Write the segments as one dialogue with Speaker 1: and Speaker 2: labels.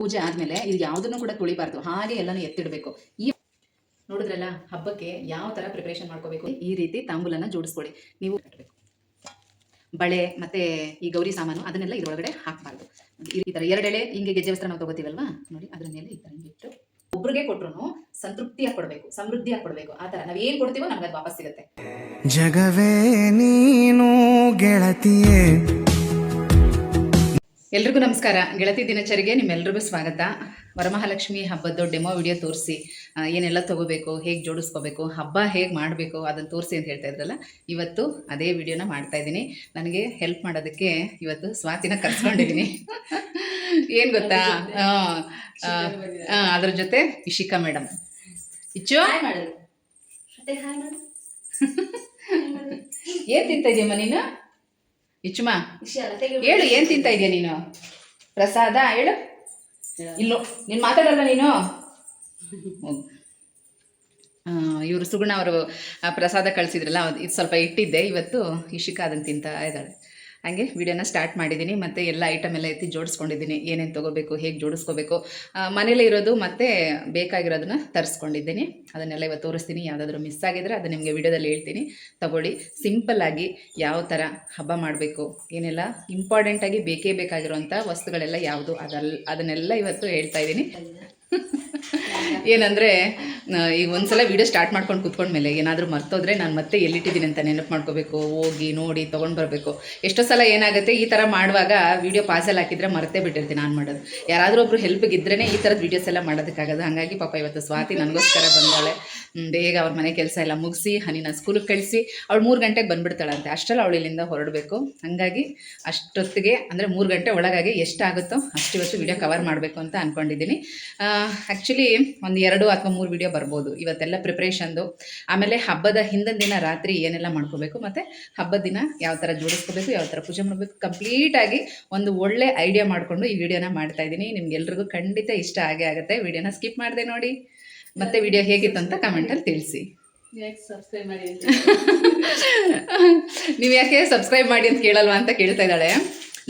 Speaker 1: ಪೂಜೆ ಆದಮೇಲೆ ಇದು ಯಾವುದನ್ನು ಕೂಡ ತುಳಿಬಾರ್ದು, ಹಾಗೆ ಎಲ್ಲನೂ ಎತ್ತಿಡಬೇಕು. ಈ ನೋಡಿದ್ರಲ್ಲ, ಹಬ್ಬಕ್ಕೆ ಯಾವ ಥರ ಪ್ರಿಪ್ರೇಷನ್ ಮಾಡ್ಕೋಬೇಕು. ಈ ರೀತಿ ತಾಂಬೂಲನ ಜೋಡಿಸ್ಕೊಳ್ಳಿ. ನೀವು ಕಟ್ಟಬೇಕು ಬಳೆ ಮತ್ತು ಈ ಗೌರಿ ಸಾಮಾನು ಅದನ್ನೆಲ್ಲ ಇದರೊಳಗಡೆ ಹಾಕಬಾರ್ದು. ಈ ಥರ ಎರಡೆಳೆ ಹಿಂಗೆ ಗೆಜ್ಜೆ ವಸ್ತ್ರ ನಾವು ತಗೋತೀವಲ್ವಾ, ನೋಡಿ ಅದರ ಮೇಲೆ ಈ ಥರ ಇಟ್ಟು ಒಬ್ರಿಗೆ ಕೊಟ್ಟರು ಸಂತೃಪ್ತಿಯಾಗಿ ಕೊಡಬೇಕು, ಸಮೃದ್ಧಿಯಾಗಿ ಕೊಡಬೇಕು. ಆ ಥರ ನಾವು ಏನು ಕೊಡ್ತೀವೋ ನಮ್ಗೆ ಅದು ವಾಪಸ್ ಸಿಗುತ್ತೆ.
Speaker 2: ಜಗವೇ ನೀನು ಗೆಳತಿಯೇ.
Speaker 1: ಎಲ್ರಿಗೂ ನಮಸ್ಕಾರ. ಗೆಳತಿ ದಿನಚರಿಗೆ ನಿಮ್ಮೆಲ್ರಿಗೂ ಸ್ವಾಗತ. ವರಮಹಾಲಕ್ಷ್ಮಿ ಹಬ್ಬದ ಡೆಮೋ ವಿಡಿಯೋ ತೋರಿಸಿ ಏನೆಲ್ಲ ತೊಗೋಬೇಕು, ಹೇಗೆ ಜೋಡಿಸ್ಕೋಬೇಕು, ಹಬ್ಬ ಹೇಗೆ ಮಾಡಬೇಕು ಅದನ್ನು ತೋರಿಸಿ ಅಂತ ಹೇಳ್ತಾ ಇದ್ರಲ್ಲ, ಇವತ್ತು ಅದೇ ವಿಡಿಯೋನ ಮಾಡ್ತಾ ಇದ್ದೀನಿ. ನನಗೆ ಹೆಲ್ಪ್ ಮಾಡೋದಕ್ಕೆ ಇವತ್ತು ಸ್ವಾತಿನ ಕರ್ಸ್ಕೊಂಡಿದ್ದೀನಿ. ಏನು ಗೊತ್ತಾ, ಅದ್ರ ಜೊತೆ ಇಶಿಕಾ ಮೇಡಮ್. ಇಚ್ಚು ಏನು ತಿಂತ ಇದೆಯಮ್ಮ ನೀನು? ಇಚ್ಚುಮಾ ಹೇಳು, ಏನು ತಿಂತ ಇದೆಯಾ ನೀನು? ಪ್ರಸಾದ ಹೇಳು. ಇಲ್ಲೋ ನೀನು ಮಾತಾಡಲ್ಲ ನೀನು. ಇವರು ಸುಗುಣ ಅವರು ಪ್ರಸಾದ ಕಳಿಸಿದ್ರಲ್ಲ, ಇದು ಸ್ವಲ್ಪ ಇಟ್ಟಿದ್ದೆ. ಇವತ್ತು ಇಶಿಕಾ ಅದನ್ನು ತಿಂತಾ ಇದ್ದಾಳೆ. ಹಾಗೆ ವಿಡಿಯೋನ ಸ್ಟಾರ್ಟ್ ಮಾಡಿದ್ದೀನಿ. ಮತ್ತು ಎಲ್ಲ ಐಟಮ್ ಎಲ್ಲ ಎತ್ತಿ ಜೋಡಿಸ್ಕೊಂಡಿದ್ದೀನಿ. ಏನೇನು ತೊಗೋಬೇಕು, ಹೇಗೆ ಜೋಡಿಸ್ಕೋಬೇಕು, ಮನೇಲೇ ಇರೋದು ಮತ್ತು ಬೇಕಾಗಿರೋದನ್ನ ತರಿಸ್ಕೊಂಡಿದ್ದೀನಿ. ಅದನ್ನೆಲ್ಲ ಇವತ್ತು ತೋರಿಸ್ತೀನಿ. ಯಾವುದಾದ್ರೂ ಮಿಸ್ ಆಗಿದ್ರೆ ಅದು ನಿಮಗೆ ವಿಡಿಯೋದಲ್ಲಿ ಹೇಳ್ತೀನಿ, ತಗೊಳ್ಳಿ. ಸಿಂಪಲ್ಲಾಗಿ ಯಾವ ಥರ ಹಬ್ಬ ಮಾಡಬೇಕು, ಏನೆಲ್ಲ ಇಂಪಾರ್ಟೆಂಟಾಗಿ ಬೇಕೇ ಬೇಕಾಗಿರೋಂಥ ವಸ್ತುಗಳೆಲ್ಲ ಯಾವುದು ಅದನ್ನೆಲ್ಲ ಇವತ್ತು ಹೇಳ್ತಾ ಇದ್ದೀನಿ. ಏನಂದರೆ, ಈಗ ಒಂದ್ಸಲ ವೀಡಿಯೋ ಸ್ಟಾರ್ಟ್ ಮಾಡ್ಕೊಂಡು ಕೂತ್ಕೊಂಡ್ಮೇಲೆ ಏನಾದರೂ ಮರ್ತೋದ್ರೆ ನಾನು ಮತ್ತೆ ಎಲ್ಲಿಟ್ಟಿದ್ದೀನಿ ಅಂತ ನೆನಪು ಮಾಡ್ಕೋಬೇಕು, ಹೋಗಿ ನೋಡಿ ತೊಗೊಂಡು ಬರಬೇಕು. ಎಷ್ಟೋ ಸಲ ಏನಾಗುತ್ತೆ, ಈ ಥರ ಮಾಡುವಾಗ ವೀಡಿಯೋ ಪಾಸಲ್ಲಿ ಹಾಕಿದರೆ ಮರ್ತೇ ಬಿಟ್ಟಿರ್ತೀನಿ ನಾನು ಮಾಡೋದು. ಯಾರಾದರೂ ಒಬ್ಬರು ಹೆಲ್ಪ್ಗಿದ್ರೇ ಈ ಥರದ ವೀಡಿಯೋಸ್ ಎಲ್ಲ ಮಾಡೋದಕ್ಕಾಗೋದು. ಹಾಗಾಗಿ ಪಾಪ ಇವತ್ತು ಸ್ವಾತಿ ನನಗೋಸ್ಕರ ಬಂದಾಳೆ. ಬೇಗ ಅವ್ರ ಮನೆ ಕೆಲಸ ಎಲ್ಲ ಮುಗಿಸಿ ಹನಿನ ಸ್ಕೂಲಿಗೆ ಕಳಿಸಿ ಅವಳು 3 ಗಂಟೆಗೆ ಬಂದುಬಿಡ್ತಾಳಂತೆ. ಅಷ್ಟರಲ್ಲಿ ಅವಳು ಇಲ್ಲಿಂದ ಹೊರಡಬೇಕು. ಹಾಗಾಗಿ ಅಷ್ಟೊತ್ತಿಗೆ ಅಂದರೆ 3 ಗಂಟೆ ಒಳಗಾಗಿ ಎಷ್ಟಾಗುತ್ತೋ ಅಷ್ಟು ಇವತ್ತು ವೀಡಿಯೋ ಕವರ್ ಮಾಡಬೇಕು ಅಂತ ಅಂದ್ಕೊಂಡಿದ್ದೀನಿ. ಆ್ಯಕ್ಚುಲಿ ಒಂದು 2 ಅಥವಾ 3 ವೀಡಿಯೋ ಬರ್ಬೋದು ಇವತ್ತೆಲ್ಲ ಪ್ರಿಪ್ರೇಷನ್ದು. ಆಮೇಲೆ ಹಬ್ಬದ ಹಿಂದಿನ ದಿನ ರಾತ್ರಿ ಏನೆಲ್ಲ ಮಾಡ್ಕೋಬೇಕು, ಮತ್ತು ಹಬ್ಬದ ದಿನ ಯಾವ ಥರ ಜೋಡಿಸ್ಕೋಬೇಕು, ಯಾವ ಥರ ಪೂಜೆ ಮಾಡಬೇಕು, ಕಂಪ್ಲೀಟಾಗಿ ಒಂದು ಒಳ್ಳೆ ಐಡಿಯಾ ಮಾಡಿಕೊಂಡು ಈ ವಿಡಿಯೋನ ಮಾಡ್ತಾಯಿದ್ದೀನಿ. ನಿಮ್ಗೆಲ್ರಿಗೂ ಖಂಡಿತ ಇಷ್ಟ ಆಗೇ ಆಗುತ್ತೆ. ವಿಡಿಯೋನ ಸ್ಕಿಪ್ ಮಾಡಿದೆ ನೋಡಿ. ಮತ್ತೆ ವಿಡಿಯೋ ಹೇಗಿತ್ತು ಅಂತ ಕಮೆಂಟಲ್ಲಿ ತಿಳಿಸಿ. ನೀವು ಯಾಕೆ ಸಬ್ಸ್ಕ್ರೈಬ್ ಮಾಡಿ ಅಂತ ಕೇಳಲ್ವಾ ಅಂತ ಕೇಳ್ತಾ ಇದ್ದಾಳೆ.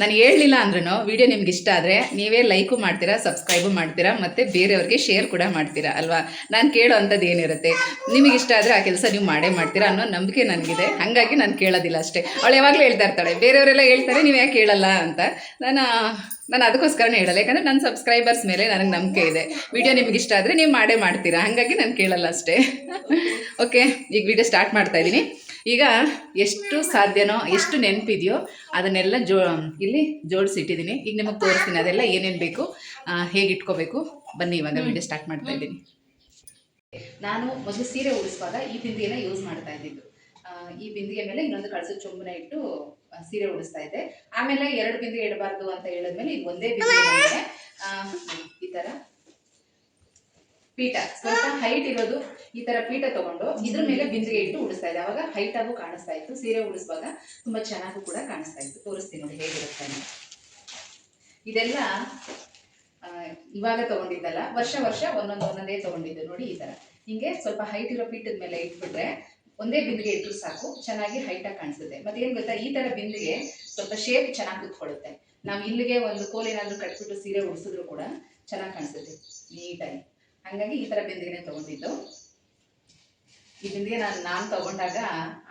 Speaker 1: ನಾನು ಹೇಳಲಿಲ್ಲ ಅಂದ್ರೂ ವಿಡಿಯೋ ನಿಮ್ಗೆ ಇಷ್ಟ ಆದರೆ ನೀವೇ ಲೈಕು ಮಾಡ್ತೀರಾ, ಸಬ್ಸ್ಕ್ರೈಬು ಮಾಡ್ತೀರಾ, ಮತ್ತು ಬೇರೆಯವ್ರಿಗೆ ಶೇರ್ ಕೂಡ ಮಾಡ್ತೀರಾ ಅಲ್ವಾ. ನಾನು ಕೇಳೋ ಅಂಥದ್ದು ಏನಿರುತ್ತೆ, ನಿಮಗೆ ಇಷ್ಟ ಆದರೆ ಆ ಕೆಲಸ ನೀವು ಮಾಡೇ ಮಾಡ್ತೀರಾ ಅನ್ನೋ ನಂಬಿಕೆ ನನಗಿದೆ. ಹಾಗಾಗಿ ನಾನು ಕೇಳೋದಿಲ್ಲ ಅಷ್ಟೇ. ಅವಳು ಯಾವಾಗಲೂ ಹೇಳ್ತಾ ಇರ್ತಾಳೆ, ಬೇರೆಯವರೆಲ್ಲ ಹೇಳ್ತಾರೆ ನೀವು ಯಾಕೆ ಕೇಳಲ್ಲ ಅಂತ. ನಾನು ಅದಕ್ಕೋಸ್ಕರನೇ ಹೇಳಲ್ಲ, ಯಾಕಂದರೆ ನನ್ನ ಸಬ್ಸ್ಕ್ರೈಬರ್ಸ್ ಮೇಲೆ ನನಗೆ ನಂಬಿಕೆ ಇದೆ. ವಿಡಿಯೋ ನಿಮ್ಗೆ ಇಷ್ಟ ಆದರೆ ನೀವು ಮಾಡೇ ಮಾಡ್ತೀರಾ, ಹಾಗಾಗಿ ನಾನು ಕೇಳಲ್ಲ ಅಷ್ಟೇ. ಓಕೆ, ಈಗ ವಿಡಿಯೋ ಸ್ಟಾರ್ಟ್ ಮಾಡ್ತಾಯಿದ್ದೀನಿ. ಈಗ ಎಷ್ಟು ಸಾಧ್ಯನೋ, ಎಷ್ಟು ನೆನಪಿದೆಯೋ ಅದನ್ನೆಲ್ಲ ಇಲ್ಲಿ ಜೋಡಿಸಿಟ್ಟಿದ್ದೀನಿ. ಈಗ ನಿಮಗೆ ತೋರಿಸ್ತೀನಿ ಅದೆಲ್ಲ ಏನೇನು ಬೇಕು, ಹೇಗೆ ಇಟ್ಕೋಬೇಕು. ಬನ್ನಿ ಇವಾಗ ವಿಡಿಯೋ ಸ್ಟಾರ್ಟ್ ಮಾಡ್ತಾ ಇದ್ದೀನಿ. ನಾನು ಮೊದಲು ಸೀರೆ ಉಡಿಸುವಾಗ ಈ ಬಿಂದಿಗೆನ ಯೂಸ್ ಮಾಡ್ತಾ ಇದ್ದಿದ್ದು. ಈ ಬಿಂದಿಗೆ ಮೇಲೆ ಇನ್ನೊಂದು ಕಳಸದ ಚೊಂಬನ ಇಟ್ಟು ಸೀರೆ ಉಡಿಸ್ತಾ ಇದ್ದೆ. ಆಮೇಲೆ 2 ಬಿಂದಿಗೆ ಇಡಬಾರ್ದು ಅಂತ ಹೇಳಿದ್ಮೇಲೆ ಇದು ಒಂದೇ ಬಿಂದಿಗೆ ಈ ಥರ ಪೀಠ, ಸ್ವಲ್ಪ ಹೈಟ್ ಇರೋದು ಈ ತರ ಪೀಠ ತಗೊಂಡು ಇದ್ರ ಮೇಲೆ ಬಿಂದಿಗೆ ಇಟ್ಟು ಉಡಿಸ್ತಾ ಇದ್ದೆ. ಅವಾಗ ಹೈಟ್ ಆಗು ಕಾಣಿಸ್ತಾ ಇತ್ತು. ಸೀರೆ ಉಡಿಸುವಾಗ ತುಂಬಾ ಚೆನ್ನಾಗೂ ಕೂಡ ಕಾಣಿಸ್ತಾ ಇತ್ತು. ತೋರಿಸ್ತೀನಿ ನೋಡಿ ಹೇಗಿರುತ್ತೆ. ಇದೆಲ್ಲ ಇವಾಗ ತಗೊಂಡಿದ್ದಲ್ಲ, ವರ್ಷ ಒಂದೊಂದೇ ತಗೊಂಡಿದ್ದು. ನೋಡಿ ಈ ತರ ಹಿಂಗೆ ಸ್ವಲ್ಪ ಹೈಟ್ ಇರೋ ಪೀಠದ ಮೇಲೆ ಇಟ್ಬಿಟ್ರೆ ಒಂದೇ ಬಿಂದಿಗೆ ಇಟ್ಟರು ಸಾಕು, ಚೆನ್ನಾಗಿ ಹೈಟಾಗಿ ಕಾಣಿಸುತ್ತೆ. ಮತ್ತೆ ಏನ್ ಗೊತ್ತಾ, ಈ ತರ ಬಿಂದಿಗೆ ಸ್ವಲ್ಪ ಶೇಪ್ ಚೆನ್ನಾಗಿ ಕುತ್ಕೊಳ್ಳುತ್ತೆ. ನಾವು ಇಲ್ಲಿಗೆ ಒಂದು ಕೋಲ್ ಏನಾದ್ರು ಕಟ್ಬಿಟ್ಟು ಸೀರೆ ಉಡಿಸಿದ್ರು ಕೂಡ ಚೆನ್ನಾಗಿ ಕಾಣಿಸುತ್ತೆ ನೀಟಾಗಿ. ಹಾಗಾಗಿ ಈ ಥರ ಬಿಂದಿಗೆನೇ ತೊಗೊಂಡಿದ್ದು. ಈ ಬಿಂದಿಗೆ ನಾನು ತೊಗೊಂಡಾಗ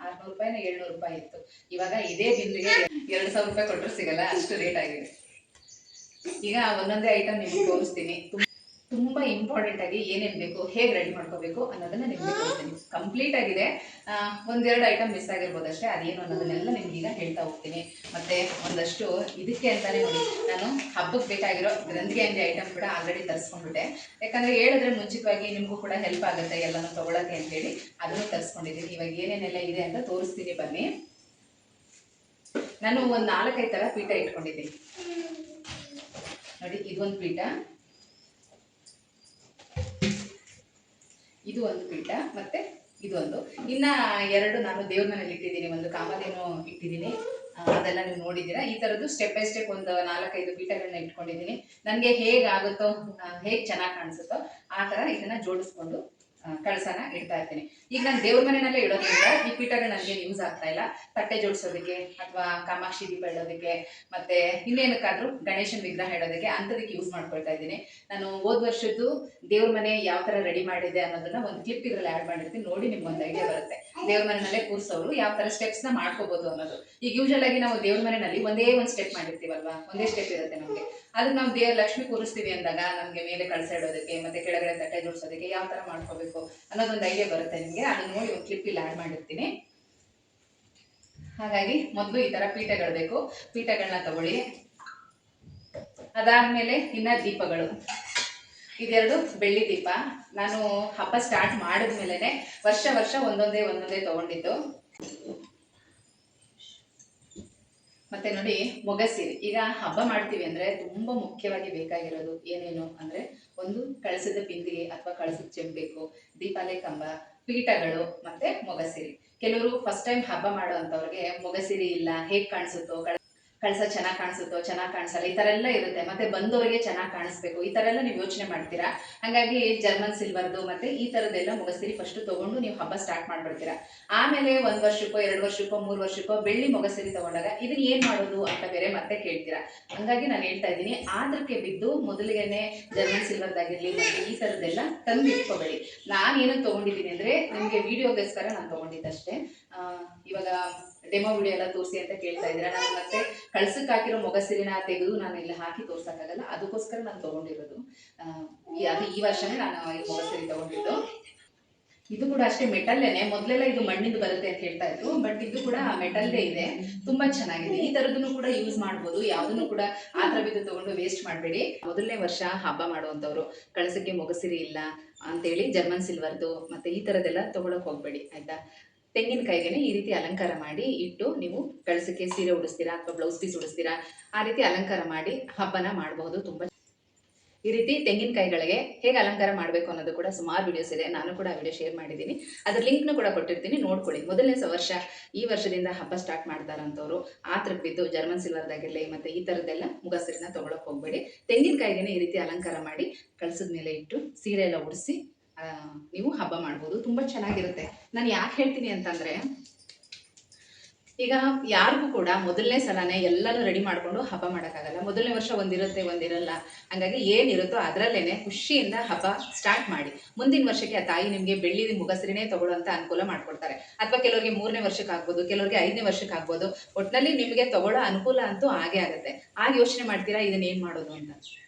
Speaker 1: 600 ರೂಪಾಯಿನ 700 ರೂಪಾಯಿ ಇತ್ತು. ಇವಾಗ ಇದೇ ಬಿಂದಿಗೆ 2000 ರೂಪಾಯಿ ಕೊಟ್ಟರು ಸಿಗಲ್ಲ, ಅಷ್ಟು ರೇಟ್ ಆಗಿದೆ. ಈಗ ಒಂದೊಂದೇ ಐಟಮ್ ನಿಮಗೆ ತೋರಿಸ್ತೀನಿ. ತುಂಬ ಇಂಪಾರ್ಟೆಂಟ್ ಆಗಿ ಏನೇನು ಬೇಕು, ಹೇಗೆ ರೆಡಿ ಮಾಡ್ಕೋಬೇಕು ಅನ್ನೋದನ್ನ ನಿಮಗೆ ತೋರಿಸ್ತೀನಿ. ಕಂಪ್ಲೀಟ್ ಆಗಿದೆ, 1-2 ಐಟಮ್ ಮಿಸ್ ಆಗಿರ್ಬೋದು ಅಷ್ಟೇ. ಅದೇನು ಅನ್ನೋದನ್ನೆಲ್ಲ ನಿಮ್ಗೀಗ ಹೇಳ್ತಾ ಹೋಗ್ತೀನಿ. ಮತ್ತು ಒಂದಷ್ಟು ಇದಕ್ಕೆ ಅಂತಾನೆ ನೋಡಿ, ನಾನು ಹಬ್ಬಕ್ಕೆ ಬೇಕಾಗಿರೋ ಗಂಧಿಗೆ ಅಂಗಡಿ ಐಟಮ್ ಕೂಡ ಆಲ್ರೆಡಿ ತರಿಸ್ಕೊಂಡ್ಬಿಟ್ಟೆ. ಯಾಕಂದರೆ ಹೇಳಿದ್ರೆ ಮುಂಚಿತವಾಗಿ ನಿಮಗೂ ಕೂಡ ಹೆಲ್ಪ್ ಆಗುತ್ತೆ ಎಲ್ಲನೂ ತೊಗೊಳಕ್ಕೆ ಅಂತೇಳಿ ಅದನ್ನು ತರಿಸ್ಕೊಂಡಿದ್ದೀನಿ. ಇವಾಗ ಏನೇನೆಲ್ಲ ಇದೆ ಅಂತ ತೋರಿಸ್ತೀನಿ ಬನ್ನಿ. ನಾನು ಒಂದು 4-5 ಥರ ಪೀಠ ಇಟ್ಕೊಂಡಿದ್ದೀನಿ ನೋಡಿ. ಇದೊಂದು ಪೀಠ, ಇದು ಒಂದು ಪೀಠ, ಮತ್ತೆ ಇದೊಂದು. ಇನ್ನ 2 ನಾನು ದೇವ್ರ ಮನೇಲಿ ಇಟ್ಟಿದ್ದೀನಿ. ಒಂದು ಕಾಮಧೇನು ಇಟ್ಟಿದ್ದೀನಿ, ಅದೆಲ್ಲ ನೀವು ನೋಡಿದ್ದೀರಾ. ಈ ಥರದ್ದು ಸ್ಟೆಪ್ ಬೈ ಸ್ಟೆಪ್ ಒಂದು 4-5 ಪೀಠಗಳನ್ನ ಇಟ್ಕೊಂಡಿದ್ದೀನಿ. ನನಗೆ ಹೇಗಾಗುತ್ತೋ, ಹೇಗೆ ಚೆನ್ನಾಗಿ ಕಾಣಿಸುತ್ತೋ ಆ ಥರ ಇದನ್ನ ಜೋಡಿಸ್ಕೊಂಡು ಕಳಸನ ಇಡ್ತಾ ಇರ್ತೀನಿ. ಈಗ ನಾನು ದೇವ್ರ ಮನೆಯಲ್ಲೇ ಇಡೋದ್ರಿಂದ ಈ ಪೀಠಗಳು ನನಗೆ ಯೂಸ್ ಆಗ್ತಾ ಇಲ್ಲ. ತಟ್ಟೆ ಜೋಡಿಸೋದಕ್ಕೆ ಅಥವಾ ಕಾಮಾಕ್ಷಿ ದೀಪ ಇಡೋದಕ್ಕೆ ಮತ್ತೆ ಇನ್ನೇನಕ್ಕಾದ್ರೂ ಗಣೇಶನ ವಿಗ್ರಹ ಇಡೋದಕ್ಕೆ ಅಂಥದಕ್ಕೆ ಯೂಸ್ ಮಾಡ್ಕೊಳ್ತಾ ಇದ್ದೀನಿ. ನಾನು ಹೋದ ವರ್ಷದ್ದು ದೇವ್ರ ಮನೆ ಯಾವ ತರ ರೆಡಿ ಮಾಡಿದೆ ಅನ್ನೋದನ್ನ ಒಂದು ಕ್ಲಿಪ್ ಇದ್ರಲ್ಲಿ ಆ್ಯಡ್ ಮಾಡಿರ್ತೀನಿ, ನೋಡಿ ನಿಮ್ಗೆ ಒಂದು ಐಡಿಯಾ ಬರುತ್ತೆ. ದೇವ್ರ ಮನೆಯಲ್ಲೇ ಕೂರಿಸೋರು ಯಾವ ತರ ಸ್ಟೆಪ್ಸ್ ನ ಮಾಡ್ಕೋಬಹುದು ಅನ್ನೋದು. ಈಗ ಯೂಶಲ್ ಆಗಿ ನಾವು ದೇವ್ರ ಮನೆಯಲ್ಲಿ ಒಂದೇ ಒಂದು ಸ್ಟೆಪ್ ಮಾಡಿರ್ತೀವಲ್ವಾ, ಒಂದೇ ಸ್ಟೆಪ್ ಇರುತ್ತೆ ನಮಗೆ. ಅದಕ್ಕೆ ನಾವು ಲಕ್ಷ್ಮಿ ಕೂರಿಸ್ತೀವಿ ಅಂದಾಗ ನಮಗೆ ಮೇಲೆ ಕಳಸ ಇಡೋದಕ್ಕೆ ಮತ್ತೆ ಕೆಳಗಡೆ ತಟ್ಟೆ ಜೋಡಿಸೋದಕ್ಕೆ ಯಾವ ತರ ಮಾಡ್ಕೋಬೇಕು ಅನ್ನೋದೊಂದು ಐಡಿಯಾ ಬರುತ್ತೆ ನಿಮಗೆ. ಅದನ್ನ ನೋಡಿ ಒಂದು ಕ್ಲಿಪ್ ಇಲ್ಲಿ ಆ್ಯಡ್ ಮಾಡಿರ್ತೀನಿ. ಹಾಗಾಗಿ ಮೊದಲು ಈ ತರ ಪೀಠಗಳು ಬೇಕು, ಪೀಠಗಳನ್ನ ತಗೊಳ್ಳಿ. ಅದಾದ್ಮೇಲೆ ಇನ್ನ ದೀಪಗಳು, ಇದೆರಡು ಬೆಳ್ಳಿ ದೀಪ. ನಾನು ಹಬ್ಬ ಸ್ಟಾರ್ಟ್ ಮಾಡಿದ್ಮೇಲೆ ವರ್ಷ ಒಂದೊಂದೇ ತಗೊಂಡಿದ್ದು. ಮತ್ತೆ ನೋಡಿ ಮೊಗಸಿರಿ, ಈಗ ಹಬ್ಬ ಮಾಡ್ತೀವಿ ಅಂದ್ರೆ ತುಂಬಾ ಮುಖ್ಯವಾಗಿ ಬೇಕಾಗಿರೋದು ಏನೇನು ಅಂದ್ರೆ ಒಂದು ಕಳಸದ ಬಿಂದಿಗೆ ಅಥವಾ ಕಳಸದ ಚೆಂಬು ಬೇಕು, ದೀಪಾಲೆ ಕಂಬ, ಪೀಠಗಳು ಮತ್ತೆ ಮೊಗಸಿರಿ. ಕೆಲವರು ಫಸ್ಟ್ ಟೈಮ್ ಹಬ್ಬ ಮಾಡೋ ಅಂತವ್ರಿಗೆ ಮೊಗಸಿರಿ ಇಲ್ಲ, ಹೇಗ್ ಕಾಣಿಸುತ್ತೋ, ಕಳಸ ಚೆನ್ನಾಗಿ ಕಾಣಿಸುತ್ತೋ ಚೆನ್ನಾಗಿ ಕಾಣಿಸಲ್ಲ, ಈ ತರ ಎಲ್ಲ ಇರುತ್ತೆ. ಮತ್ತೆ ಬಂದವರಿಗೆ ಚೆನ್ನಾಗಿ ಕಾಣಿಸ್ಬೇಕು, ಈ ತರ ಎಲ್ಲ ನೀವು ಯೋಚನೆ ಮಾಡ್ತೀರಾ. ಹಾಗಾಗಿ ಜರ್ಮನ್ ಸಿಲ್ವರ್ದು ಮತ್ತೆ ಈ ತರದೆಲ್ಲ ಮೊಗಸಿರಿ ಫಸ್ಟ್ ತಗೊಂಡು ನೀವು ಹಬ್ಬ ಸ್ಟಾರ್ಟ್ ಮಾಡ್ಬಿಡ್ತೀರಾ. ಆಮೇಲೆ 1 ವರ್ಷಕ್ಕೋ 2 ವರ್ಷಕ್ಕೋ 3 ವರ್ಷಕ್ಕೋ ಬೆಳ್ಳಿ ಮೊಗಸಿರಿ ತಗೊಂಡಾಗ ಇದನ್ನ ಏನ್ ಮಾಡೋದು ಅಂತ ಬೇರೆ ಮತ್ತೆ ಕೇಳ್ತೀರಾ. ಹಂಗಾಗಿ ನಾನು ಹೇಳ್ತಾ ಇದ್ದೀನಿ, ಆದ್ರಕ್ಕೆ ಬಿದ್ದು ಮೊದಲಿಗೆನೆ ಜರ್ಮನ್ ಸಿಲ್ವರ್ದಾಗಿರ್ಲಿ ಮತ್ತೆ ಈ ತರದೆಲ್ಲ ತಂದು ಇಟ್ಕೋಬೇಡಿ. ನಾನು ಏನಕ್ಕೆ ತಗೊಂಡಿದ್ದೀನಿ ಅಂದ್ರೆ ನಿಮ್ಗೆ ವಿಡಿಯೋಗೋಸ್ಕರ ನಾನು ತಗೊಂಡಿದ್ದಷ್ಟೇ. ಇವಾಗ ಡೆಮೋ ವಿಡಿಯೋ ಎಲ್ಲ ತೋರಿಸಿ ಅಂತ ಕೇಳ್ತಾ ಇದ್ದೀರಾ. ನಾನು ಮತ್ತೆ ಕಳ್ಸಕ್ಕೆ ಹಾಕಿರೋ ಮೊಗಸಿರಿನ ತೆಗೆದು ನಾನು ಇಲ್ಲಿ ಹಾಕಿ ತೋರ್ಸಕ್ಕಾಗಲ್ಲ, ಅದಕ್ಕೋಸ್ಕರ ನಾನು ತಗೊಂಡಿರೋದು. ಅದು ಈ ವರ್ಷನೇ ನಾನು ಈ ಮೊಗಸಿರಿ ತಗೊಂಡಿದ್ದು. ಇದು ಕೂಡ ಅಷ್ಟೇ ಮೆಟಲ್ಲೇನೆ. ಮೊದಲೆಲ್ಲ ಇದು ಮಣ್ಣಿಂದು ಬರುತ್ತೆ ಅಂತ ಹೇಳ್ತಾ ಇದ್ರು, ಬಟ್ ಇದು ಕೂಡ ಮೆಟಲ್ದೇ ಇದೆ, ತುಂಬಾ ಚೆನ್ನಾಗಿದೆ. ಈ ತರದನ್ನು ಕೂಡ ಯೂಸ್ ಮಾಡ್ಬೋದು, ಯಾವ್ದನ್ನು ಕೂಡ ಆತರ ಬಿದ್ದು ತಗೊಂಡು ವೇಸ್ಟ್ ಮಾಡಬೇಡಿ. ಮೊದಲನೇ ವರ್ಷ ಹಬ್ಬ ಮಾಡುವಂತವ್ರು ಕಳಸಕ್ಕೆ ಮೊಗಸಿರಿ ಇಲ್ಲ ಅಂತೇಳಿ ಜರ್ಮನ್ ಸಿಲ್ವರ್ದು ಮತ್ತೆ ಈ ತರದೆಲ್ಲ ತಗೊಳಕ್ ಹೋಗ್ಬೇಡಿ ಆಯ್ತಾ. ತೆಂಗಿನಕಾಯಿಗೆ ಈ ರೀತಿ ಅಲಂಕಾರ ಮಾಡಿ ಇಟ್ಟು ನೀವು ಕಳಸಕ್ಕೆ ಸೀರೆ ಉಡಿಸ್ತೀರಾ ಅಥವಾ ಬ್ಲೌಸ್ ಪೀಸ್ ಉಡಿಸ್ತೀರಾ, ಆ ರೀತಿ ಅಲಂಕಾರ ಮಾಡಿ ಹಬ್ಬನ ಮಾಡಬಹುದು. ತುಂಬಾ ಈ ರೀತಿ ತೆಂಗಿನಕಾಯಿಗಳಿಗೆ ಹೇಗೆ ಅಲಂಕಾರ ಮಾಡಬೇಕು ಅನ್ನೋದು ಕೂಡ ಸುಮಾರು ವಿಡಿಯೋಸ್ ಇದೆ, ನಾನು ಕೂಡ ವಿಡಿಯೋ ಶೇರ್ ಮಾಡಿದ್ದೀನಿ. ಅದ್ರ ಲಿಂಕ್ನು ಕೂಡ ಕೊಟ್ಟಿರ್ತೀನಿ, ನೋಡ್ಕೊಳ್ಳಿ. ಮೊದಲನೇ ವರ್ಷ ಈ ವರ್ಷದಿಂದ ಹಬ್ಬ ಸ್ಟಾರ್ಟ್ ಮಾಡ್ತಾರಂತವ್ರು ಆತ್ರಕ್ಕೆ ಬಿದ್ದು ಜರ್ಮನ್ ಸಿಲ್ವರ್ದಾಗಿರಲಿ ಮತ್ತೆ ಈ ಥರದ್ದೆಲ್ಲ ಮುಗಸಿರಿನ ತೊಗೊಳಕ್ಕೆ ಹೋಗ್ಬೇಡಿ. ತೆಂಗಿನಕಾಯಿಗೆ ಈ ರೀತಿ ಅಲಂಕಾರ ಮಾಡಿ ಕಳ್ಸದ ಮೇಲೆ ಇಟ್ಟು ಸೀರೆ ಎಲ್ಲ ಉಡಿಸಿ ನೀವು ಹಬ್ಬ ಮಾಡ್ಬೋದು, ತುಂಬ ಚೆನ್ನಾಗಿರುತ್ತೆ. ನಾನು ಯಾಕೆ ಹೇಳ್ತೀನಿ ಅಂತಂದರೆ, ಈಗ ಯಾರಿಗೂ ಕೂಡ ಮೊದಲನೇ ಸಲನೇ ಎಲ್ಲನೂ ರೆಡಿ ಮಾಡಿಕೊಂಡು ಹಬ್ಬ ಮಾಡೋಕ್ಕಾಗಲ್ಲ. ಮೊದಲನೇ ವರ್ಷ ಒಂದಿರುತ್ತೆ ಒಂದಿರಲ್ಲ. ಹಾಗಾಗಿ ಏನಿರುತ್ತೋ ಅದರಲ್ಲೇನೆ ಖುಷಿಯಿಂದ ಹಬ್ಬ ಸ್ಟಾರ್ಟ್ ಮಾಡಿ. ಮುಂದಿನ ವರ್ಷಕ್ಕೆ ಆ ತಾಯಿ ನಿಮಗೆ ಬೆಳ್ಳಿ ಮುಗಸರಿನೇ ತಗೊಳ್ಳೋಂಥ ಅನುಕೂಲ ಮಾಡ್ಕೊಡ್ತಾರೆ. ಅಥವಾ ಕೆಲವರಿಗೆ 3ನೇ ವರ್ಷಕ್ಕೆ ಆಗ್ಬೋದು, ಕೆಲವರಿಗೆ 5ನೇ ವರ್ಷಕ್ಕೆ ಆಗ್ಬೋದು. ಒಟ್ಟಿನಲ್ಲಿ ನಿಮಗೆ ತಗೊಳ್ಳೋ ಅನುಕೂಲ ಅಂತೂ ಆಗೇ ಆಗುತ್ತೆ. ಆಗ ಯೋಚನೆ ಮಾಡ್ತೀರಾ ಇದನ್ನ ಏನು ಮಾಡೋದು ಅಂತ.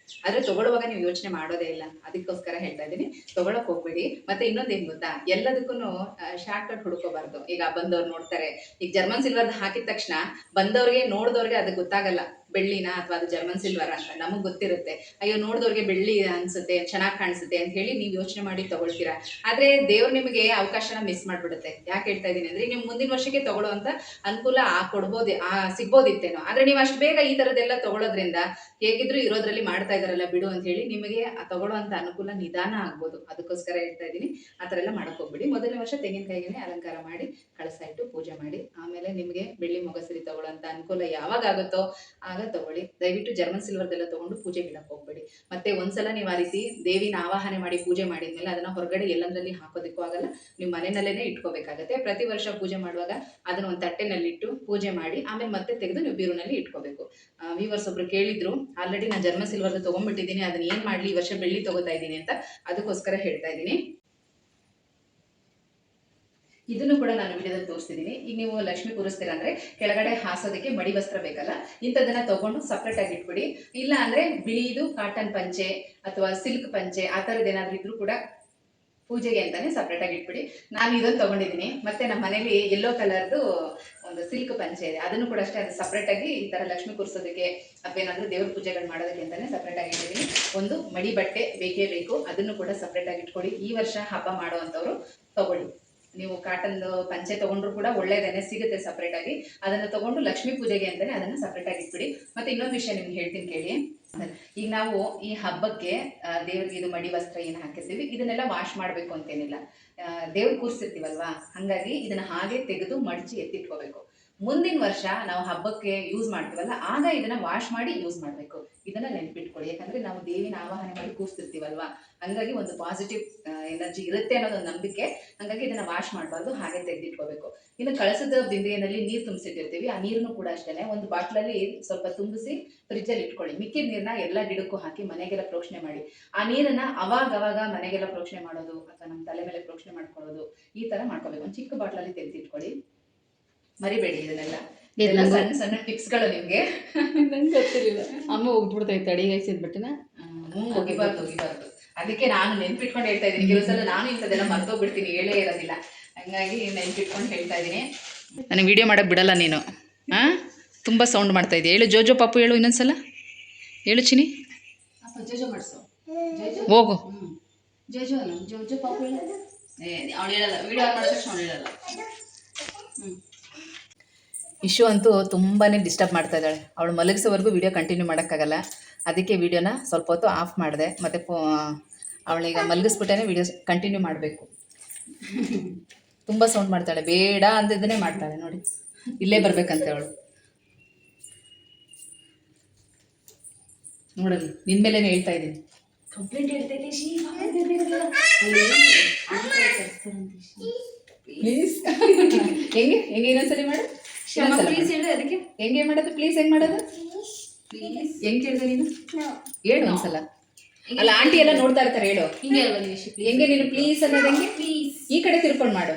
Speaker 1: ಆದರೆ ತಗೊಳ್ಳುವಾಗ ನೀವು ಯೋಚನೆ ಮಾಡೋದೇ ಇಲ್ಲ, ಅದಕ್ಕೋಸ್ಕರ ಹೇಳ್ತಾ ಇದ್ದೀನಿ, ತಗೊಳಕ್ ಹೋಗ್ಬೇಡಿ. ಮತ್ತೆ ಇನ್ನೊಂದೇನು ಗೊತ್ತಾ, ಎಲ್ಲದಕ್ಕೂ ಶಾರ್ಟ್ ಕಟ್ ಹುಡ್ಕೋಬಾರ್ದು. ಈಗ ಬಂದವ್ರು ನೋಡ್ತಾರೆ, ಈಗ ಜರ್ಮನ್ ಸಿಲ್ವರ್ ಹಾಕಿದ ತಕ್ಷಣ ಬಂದವ್ರಿಗೆ ನೋಡಿದವ್ರಿಗೆ ಅದು ಗೊತ್ತಾಗಲ್ಲ ಬೆಳ್ಳಿನ ಅಥವಾ ಅದು ಜರ್ಮನ್ ಸಿಲ್ವರ್ ಅಂತ. ನಮಗೆ ಗೊತ್ತಿರುತ್ತೆ, ಅಯ್ಯೋ ನೋಡಿದವ್ರಿಗೆ ಬೆಳ್ಳಿ ಅನ್ಸುತ್ತೆ, ಚೆನ್ನಾಗಿ ಕಾಣಿಸುತ್ತೆ ಅಂತ ಹೇಳಿ ನೀವು ಯೋಚನೆ ಮಾಡಿ ತಗೊಳ್ತೀರಾ. ಆದ್ರೆ ದೇವ್ರು ನಿಮಗೆ ಅವಕಾಶನ ಮಿಸ್ ಮಾಡ್ಬಿಡುತ್ತೆ. ಯಾಕೆ ಹೇಳ್ತಾ ಇದ್ದೀನಿ ಅಂದ್ರೆ, ನೀವು ಮುಂದಿನ ವರ್ಷಕ್ಕೆ ತಗೊಳ್ಳೋಂತ ಅನುಕೂಲ ಕೊಡ್ಬೋದು, ಸಿಗ್ಬೋದಿತ್ತೇನೋ. ಆದ್ರೆ ನೀವು ಅಷ್ಟು ಬೇಗ ಈ ತರದೆಲ್ಲ ತಗೊಳ್ಳೋದ್ರಿಂದ ಹೇಗಿದ್ರು ಇರೋದ್ರಲ್ಲಿ ಮಾಡ್ತಾ ಇದಾರಲ್ಲ ಬಿಡು ಅಂತ ಹೇಳಿ ನಿಮಗೆ ತಗೊಳ್ಳೋ ಅಂತ ಅನುಕೂಲ ನಿಧಾನ ಆಗ್ಬೋದು. ಅದಕ್ಕೋಸ್ಕರ ಹೇಳ್ತಾ ಇದ್ದೀನಿ, ಆ ಥರ ಎಲ್ಲ ಮಾಡಕ್ ಹೋಗ್ಬಿಡಿ. ಮೊದಲನೇ ವರ್ಷ ತೆಂಗಿನಕಾಯಿಗೆ ಅಲಂಕಾರ ಮಾಡಿ ಕಳಸ ಇಟ್ಟು ಪೂಜೆ ಮಾಡಿ, ಆಮೇಲೆ ನಿಮಗೆ ಬೆಳ್ಳಿ ಮೊಗಸಿರಿ ತಗೊಳ್ಳೋ ಅಂತ ಅನುಕೂಲ ಯಾವಾಗ ಆಗುತ್ತೋ ಆಗ ತಗೊಳ್ಳಿ. ದಯವಿಟ್ಟು ಜರ್ಮನ್ ಸಿಲ್ವರ್ದೆಲ್ಲ ತಗೊಂಡು ಪೂಜೆ ಬಿಡಕ್ ಹೋಗ್ಬೇಡಿ. ಮತ್ತೆ ಒಂದ್ಸಲ ನೀವು ಆ ರೀತಿ ದೇವಿನ ಆವಾಹನೆ ಮಾಡಿ ಪೂಜೆ ಮಾಡಿದ್ಮೇಲೆ ಅದನ್ನ ಹೊರಗಡೆ ಎಲ್ಲಂದ್ರಲ್ಲಿ ಹಾಕೋದಕ್ಕೂ ಆಗಲ್ಲ, ನೀವು ಮನೆಯಲ್ಲೇ ಇಟ್ಕೋಬೇಕಾಗತ್ತೆ. ಪ್ರತಿ ವರ್ಷ ಪೂಜೆ ಮಾಡುವಾಗ ಅದನ್ನ ಒಂದು ತಟ್ಟೆನಲ್ಲಿಟ್ಟು ಪೂಜೆ ಮಾಡಿ ಆಮೇಲೆ ಮತ್ತೆ ತೆಗೆದು ನೀವು ಬೀರುನಲ್ಲಿ ಇಟ್ಕೋಬೇಕು. ವ್ಯೂವರ್ಸ್ ಒಬ್ರು ಕೇಳಿದ್ರು, ಆಲ್ರೆಡಿ ನಾನು ಜರ್ಮನ್ ಸಿಲ್ವರ್ದು ತಗೊಂಡ್ಬಿಟ್ಟಿದ್ದೀನಿ, ಅದನ್ನ ಏನ್ ಮಾಡ್ಲಿ, ಈ ವರ್ಷ ಬೆಳ್ಳಿ ತಗೋತಾ ಇದ್ದೀನಿ ಅಂತ, ಅದಕ್ಕೋಸ್ಕರ ಹೇಳ್ತಾ ಇದ್ದೀನಿ. ಇದನ್ನು ಕೂಡ ನಾನು ವಿಡಿಯೋದಲ್ಲಿ ತೋರಿಸ್ತಿದ್ದೀನಿ. ಈಗ ನೀವು ಲಕ್ಷ್ಮಿ ಕೂರಿಸ್ತೀರಾ ಅಂದ್ರೆ ಕೆಳಗಡೆ ಹಾಸೋದಕ್ಕೆ ಮಡಿ ವಸ್ತ್ರ ಬೇಕಲ್ಲ, ಇಂಥದನ್ನ ತಗೊಂಡು ಸಪ್ರೇಟ್ ಆಗಿ ಇಟ್ಬಿಡಿ. ಇಲ್ಲ ಅಂದ್ರೆ ಬಿಳಿದು ಕಾಟನ್ ಪಂಚೆ ಅಥವಾ ಸಿಲ್ಕ್ ಪಂಚೆ ಆ ಥರದ್ದು ಏನಾದ್ರು ಇದ್ರೂ ಕೂಡ ಪೂಜೆಗೆ ಅಂತಾನೆ ಸಪ್ರೇಟ್ ಆಗಿ ಇಟ್ಬಿಡಿ. ನಾನು ಇದನ್ನು ತಗೊಂಡಿದ್ದೀನಿ. ಮತ್ತೆ ನಮ್ಮ ಮನೇಲಿ ಯೆಲ್ಲೋ ಕಲರ್ದು ಒಂದು ಸಿಲ್ಕ್ ಪಂಚೆ ಇದೆ, ಅದನ್ನು ಕೂಡ ಅಷ್ಟೇ, ಅದು ಸಪ್ರೇಟ್ ಆಗಿ ಈ ತರ ಲಕ್ಷ್ಮಿ ಕೂರಿಸೋದಕ್ಕೆ ಅಥವಾ ಏನಾದ್ರು ದೇವ್ರ ಪೂಜೆಗಳು ಮಾಡೋದಕ್ಕೆ ಅಂತಾನೆ ಸಪ್ರೇಟ್ ಆಗಿ ಇಟ್ಟಿದ್ದೀನಿ. ಒಂದು ಮಡಿ ಬಟ್ಟೆ ಬೇಕೇ ಬೇಕು, ಅದನ್ನು ಕೂಡ ಸಪ್ರೇಟ್ ಆಗಿ ಇಟ್ಕೊಳ್ಳಿ. ಈ ವರ್ಷ ಹಬ್ಬ ಮಾಡುವಂತವ್ರು ತಗೊಳ್ಳಿ. ನೀವು ಕಾಟನ್ದು ಪಂಚೆ ತಗೊಂಡ್ರು ಕೂಡ ಒಳ್ಳೇದೇನೆ ಸಿಗುತ್ತೆ ಸಪ್ರೇಟ್ ಆಗಿ, ಅದನ್ನು ತಗೊಂಡು ಲಕ್ಷ್ಮೀ ಪೂಜೆಗೆ ಅಂತಾನೆ ಅದನ್ನ ಸಪ್ರೇಟ್ ಆಗಿ ಇಟ್ಬಿಡಿ. ಮತ್ತೆ ಇನ್ನೊಂದು ವಿಷಯ ನಿಮ್ಗೆ ಹೇಳ್ತೀನಿ ಕೇಳಿ. ಈಗ ನಾವು ಈ ಹಬ್ಬಕ್ಕೆ ದೇವ್ರಿಗೆ ಇದು ಮಡಿ ವಸ್ತ್ರ ಏನು ಹಾಕಿರ್ತೀವಿ ಇದನ್ನೆಲ್ಲ ವಾಶ್ ಮಾಡಬೇಕು ಅಂತೇನಿಲ್ಲ. ದೇವ್ರು ಕೂರಿಸಿರ್ತೀವಲ್ವಾ, ಹಂಗಾಗಿ ಇದನ್ನ ಹಾಗೆ ತೆಗೆದು ಮಡಚಿ ಎತ್ತಿಟ್ಕೋಬೇಕು. ಮುಂದಿನ ವರ್ಷ ನಾವು ಹಬ್ಬಕ್ಕೆ ಯೂಸ್ ಮಾಡ್ತೀವಲ್ಲ ಆಗ ಇದನ್ನ ವಾಶ್ ಮಾಡಿ ಯೂಸ್ ಮಾಡಬೇಕು. ಇದನ್ನ ನೆನ್ಪಿಟ್ಕೊಳ್ಳಿ, ಯಾಕಂದ್ರೆ ನಾವು ದೇವಿನ ಆವಾಹನೆ ಮಾಡಿ ಕೂರಿಸ್ತಿರ್ತೀವಲ್ವಾ, ಹಂಗಾಗಿ ಒಂದು ಪಾಸಿಟಿವ್ ಎನರ್ಜಿ ಇರುತ್ತೆ ಅನ್ನೋದೊಂದು ನಂಬಿಕೆ. ಹಂಗಾಗಿ ಇದನ್ನ ವಾಶ್ ಮಾಡಬಾರ್ದು, ಹಾಗೆ ತೆಗೆದಿಟ್ಕೋಬೇಕು. ಇನ್ನು ಕಳಸದ ಬಿಂದಿಗೆನಲ್ಲಿ ನೀರು ತುಂಬಿಸಿಟ್ಟಿರ್ತೀವಿ, ಆ ನೀರನ್ನು ಕೂಡ ಅಷ್ಟೇನೆ ಒಂದು ಬಾಟ್ಲಲ್ಲಿ ಸ್ವಲ್ಪ ತುಂಬಿಸಿ ಫ್ರಿಜ್ಜಲ್ಲಿ ಇಟ್ಕೊಳ್ಳಿ. ಮಿಕ್ಕಿದ ನೀರನ್ನ ಎಲ್ಲ ಗಿಡಕ್ಕೂ ಹಾಕಿ ಮನೆಗೆಲ್ಲ ಪ್ರೋಕ್ಷಣೆ ಮಾಡಿ. ಆ ನೀರನ್ನ ಅವಾಗ ಮನೆಗೆಲ್ಲ ಪ್ರೋಕ್ಷಣೆ ಮಾಡೋದು ಅಥವಾ ನಮ್ಮ ತಲೆ ಮೇಲೆ ಪ್ರೋಕ್ಷಣೆ ಮಾಡ್ಕೊಳ್ಳೋದು ಈ ತರ ಮಾಡ್ಕೋಬೇಕು. ಒಂದು ಚಿಕ್ಕ ಬಾಟ್ಲಲ್ಲಿ ತೆಗೆದಿಟ್ಕೊಳ್ಳಿ, ಮರಿಬೇಡಿ ಇದನ್ನೆಲ್ಲ. ಸಣ್ಣ ಸಣ್ಣ ಟಿಪ್ಸ್ಗಳು ನಿಮ್ಗೆ.
Speaker 3: ನಂಗೆ ಗೊತ್ತಿರಲಿಲ್ಲ. ಅಮ್ಮ ಹೋಗ್ಬಿಡ್ತೈತೆ ಅಡಿಗೆ ಹಚ್ಚಿದ್ಬಿಟ್ಟಿನ
Speaker 1: ಹೋಗಿಬಾರ್ದು. ಅದಕ್ಕೆ ನಾನು ನೆನ್ಪಿಟ್ಕೊಂಡು ಹೇಳ್ತಾ ಇದ್ದೀನಿ. ಕೆಲವು ಸಲ ನಾನು ಇಂಥದ್ದೆಲ್ಲ ಮರ್ತೋಗ್ಬಿಡ್ತೀನಿ, ಹೇಳೇ ಇರೋದಿಲ್ಲ. ಹಂಗಾಗಿ ನೆನ್ಪಿಟ್ಕೊಂಡು ಹೇಳ್ತಾ ಇದ್ದೀನಿ. ನನಗೆ ವಿಡಿಯೋ ಮಾಡಕ್ ಬಿಡಲ್ಲ ನೀನು. ತುಂಬಾ ಸೌಂಡ್ ಮಾಡ್ತಾ ಇದ್ದೆ. ಹೇಳು ಜೋಜೋ ಪಾಪು, ಹೇಳು ಇನ್ನೊಂದ್ಸಲ ಹೇಳು ಚಿನಿ.
Speaker 3: ಜೋಜೋ ಮಾಡಿಸು,
Speaker 1: ಹೋಗು.
Speaker 3: ಜೋಜೋ ಅಲ್ಲ ಜೋಜೋ ಪಾಪು ಹೇಳ. ಅವಳು ಹೇಳಲ್ಲ, ವಿಡಿಯೋ ಆನ್ ಮಾಡಿದ ತಕ್ಷಣ ಅವಳು ಹೇಳಲ್ಲ.
Speaker 1: ಇಶ್ಯೂ ಅಂತೂ ತುಂಬಾ ಡಿಸ್ಟರ್ಬ್ ಮಾಡ್ತಾ ಇದ್ದಾಳೆ. ಅವಳು ಮಲಗಿಸೋವರೆಗೂ ವಿಡಿಯೋ ಕಂಟಿನ್ಯೂ ಮಾಡೋಕ್ಕಾಗಲ್ಲ. ಅದಕ್ಕೆ ವಿಡಿಯೋನ ಸ್ವಲ್ಪ ಹೊತ್ತು ಆಫ್ ಮಾಡಿದೆ. ಮತ್ತು ಅವಳೀಗ ಮಲಗಿಸ್ಬಿಟ್ಟೇ ವಿಡಿಯೋ ಕಂಟಿನ್ಯೂ ಮಾಡಬೇಕು. ತುಂಬ ಸೌಂಡ್ ಮಾಡ್ತಾಳೆ, ಬೇಡ ಅಂದಿದ್ದನ್ನೇ ಮಾಡ್ತಾಳೆ ನೋಡಿ. ಇಲ್ಲೇ ಬರ್ಬೇಕಂತೆ ಅವಳು. ನೋಡಲಿ, ನಿನ್ನ ಮೇಲೇನೆ ಹೇಳ್ತಾ ಇದ್ದೀನಿ.
Speaker 3: ಕಂಪ್ಲೇಂಟ್ ಹೇಳ್ತೈತೆ
Speaker 1: ಪ್ಲೀಸ್. ಹೆಂಗೆ ಇನ್ನೊಂದ್ಸರಿ ಮಾಡು.
Speaker 3: ಪ್ಲೀಸ್ ಹೇಳಿ. ಅದಕ್ಕೆ
Speaker 1: ಹೆಂಗೆ ಮಾಡೋದು? ಪ್ಲೀಸ್ ಹೆಂಗೆ ಮಾಡೋದು? ಹೆಂಗೆ ಹೇಳಿದೆ ನೀನು? ಹೇಳು ಒಂದ್ಸಲ. ಅಲ್ಲ, ಆಂಟಿ ಎಲ್ಲ ನೋಡ್ತಾ ಇರ್ತಾರೆ, ಹೇಳು.
Speaker 3: ಹಿಂಗೆ ಅಲ್ವಾ ನಿಮಿಷ?
Speaker 1: ಹೆಂಗೆ ನೀನು ಪ್ಲೀಸ್ ಅನ್ನೋದು ಹೆಂಗೆ?
Speaker 3: ಪ್ಲೀಸ್
Speaker 1: ಈ ಕಡೆ ತಿರ್ಕೊಂಡು ಮಾಡು.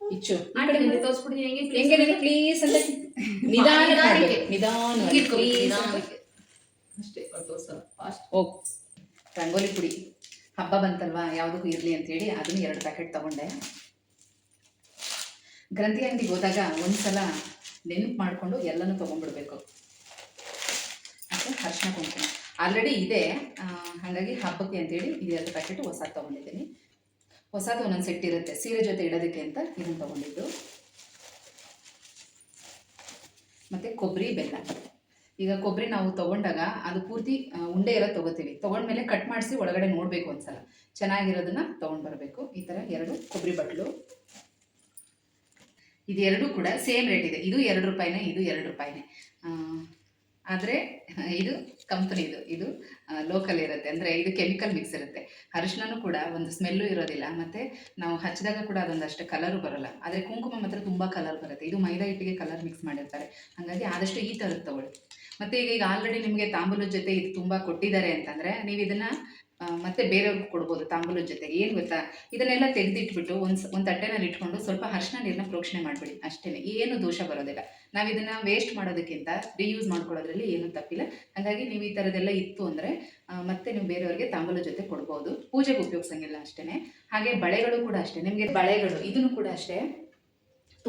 Speaker 1: ಇಚ್ಚು
Speaker 3: ಆ ಕಡೆ ನಿಮಗೆ ತೋರಿಸ್ಬಿಡ್ತೀನಿ.
Speaker 1: ಹೆಂಗೆ ನೀನು ಪ್ಲೀಸ್ ಅಂತ ನಿಧಾನ
Speaker 3: ಅಷ್ಟೇ ತೋರಿಸಲ್ಲ ಫಾಸ್ಟ್.
Speaker 1: ಹೋಗ್. ರಂಗೋಲಿ ಪುಡಿ ಹಬ್ಬ ಬಂತಲ್ವಾ, ಯಾವುದಕ್ಕೂ ಇರಲಿ ಅಂತೇಳಿ ಅದನ್ನು 2 ಪ್ಯಾಕೆಟ್ ತಗೊಂಡೆ. ಗ್ರಂಥಿ ಅಂಗಡಿಗೆ ಹೋದಾಗ ಒಂದ್ಸಲ ನೆನಪು ಮಾಡಿಕೊಂಡು ಎಲ್ಲನೂ ತೊಗೊಂಡ್ಬಿಡ್ಬೇಕು. ಮತ್ತು ಅರಿಶಿನ ಕುಂಕುಮ ಆಲ್ರೆಡಿ ಇದೆ, ಹಾಗಾಗಿ ಹಬ್ಬಕ್ಕೆ ಅಂತೇಳಿ ಇದು 2 ಪ್ಯಾಕೆಟ್ ಹೊಸದು ತೊಗೊಂಡಿದ್ದೀನಿ. ಹೊಸದು ಒಂದೊಂದು ಸೆಟ್ ಇರುತ್ತೆ, ಸೀರೆ ಜೊತೆ ಇಡೋದಕ್ಕೆ ಅಂತ ಇದನ್ನು ತೊಗೊಂಡಿದ್ದು. ಮತ್ತು ಕೊಬ್ಬರಿ, ಬೆಲ್ಲ. ಈಗ ಕೊಬ್ಬರಿ ನಾವು ತೊಗೊಂಡಾಗ ಅದು ಪೂರ್ತಿ ಉಂಡೆ ಇರೋದು ತೊಗೋತೀವಿ. ತೊಗೊಂಡ್ಮೇಲೆ ಕಟ್ ಮಾಡಿಸಿ ಒಳಗಡೆ ನೋಡಬೇಕು ಒಂದ್ಸಲ, ಚೆನ್ನಾಗಿರೋದನ್ನ ತೊಗೊಂಡು ಬರಬೇಕು. ಈ ಥರ 2 ಕೊಬ್ಬರಿ ಬಟ್ಲು. ಇದು 2 ಕೂಡ ಸೇಮ್ ರೇಟ್ ಇದೆ. ಇದು 2 ರೂಪಾಯಿನೇ, ಇದು 2 ರೂಪಾಯಿನೇ. ಆದರೆ ಇದು ಕಂಪ್ನಿದು, ಇದು ಲೋಕಲ್ ಇರುತ್ತೆ. ಅಂದರೆ ಇದು ಕೆಮಿಕಲ್ ಮಿಕ್ಸ್ ಇರುತ್ತೆ. ಅರಿಶಿನೂ ಕೂಡ ಒಂದು ಸ್ಮೆಲ್ಲು ಇರೋದಿಲ್ಲ, ಮತ್ತು ನಾವು ಹಚ್ಚಿದಾಗ ಕೂಡ ಅದೊಂದಷ್ಟು ಕಲರು ಬರೋಲ್ಲ. ಆದರೆ ಕುಂಕುಮ ಮಾತ್ರ ತುಂಬ ಕಲರ್ ಬರುತ್ತೆ. ಇದು ಮೈದಾ ಹಿಟ್ಟಿಗೆ ಕಲರ್ ಮಿಕ್ಸ್ ಮಾಡಿರ್ತಾರೆ. ಹಾಗಾಗಿ ಆದಷ್ಟು ಈ ಥರದ್ದು ತಗೊಳ್ಳಿ. ಮತ್ತು ಈಗ ಆಲ್ರೆಡಿ ನಿಮಗೆ ತಾಂಬೂಲದ ಜೊತೆ ಇದು ತುಂಬ ಕೊಟ್ಟಿದ್ದಾರೆ ಅಂತಂದರೆ ನೀವು ಇದನ್ನು ಮತ್ತೆ ಬೇರೆಯವ್ರಿಗೆ ಕೊಡ್ಬೋದು ತಾಂಬೂಲದ ಜೊತೆಗೆ. ಏನು ಗೊತ್ತಾ, ಇದನ್ನೆಲ್ಲ ತೆಗೆದಿಟ್ಬಿಟ್ಟು ಒಂದು ತಟ್ಟೆನಲ್ಲಿ ಇಟ್ಕೊಂಡು ಸ್ವಲ್ಪ ಅರಿಶಿನ ನೀರನ್ನ ಪ್ರೋಕ್ಷಣೆ ಮಾಡಿಬಿಡಿ, ಅಷ್ಟೇ. ಏನು ದೋಷ ಬರೋದಿಲ್ಲ. ನಾವು ಇದನ್ನು ವೇಸ್ಟ್ ಮಾಡೋದಕ್ಕಿಂತ ರೀಯೂಸ್ ಮಾಡ್ಕೊಳ್ಳೋದ್ರಲ್ಲಿ ಏನೂ ತಪ್ಪಿಲ್ಲ. ಹಾಗಾಗಿ ನೀವು ಈ ಥರದ್ದೆಲ್ಲ ಇತ್ತು ಅಂದರೆ ಮತ್ತೆ ನೀವು ಬೇರೆಯವ್ರಿಗೆ ತಾಂಬೂಲದ ಜೊತೆ ಕೊಡ್ಬೋದು. ಪೂಜೆಗೆ ಉಪಯೋಗಿಸಂಗಿಲ್ಲ ಅಷ್ಟೇ. ಹಾಗೆ ಬಳೆಗಳು ಕೂಡ ಅಷ್ಟೇ. ನಿಮಗೆ ಬಳೆಗಳು ಇದನ್ನು ಕೂಡ ಅಷ್ಟೇ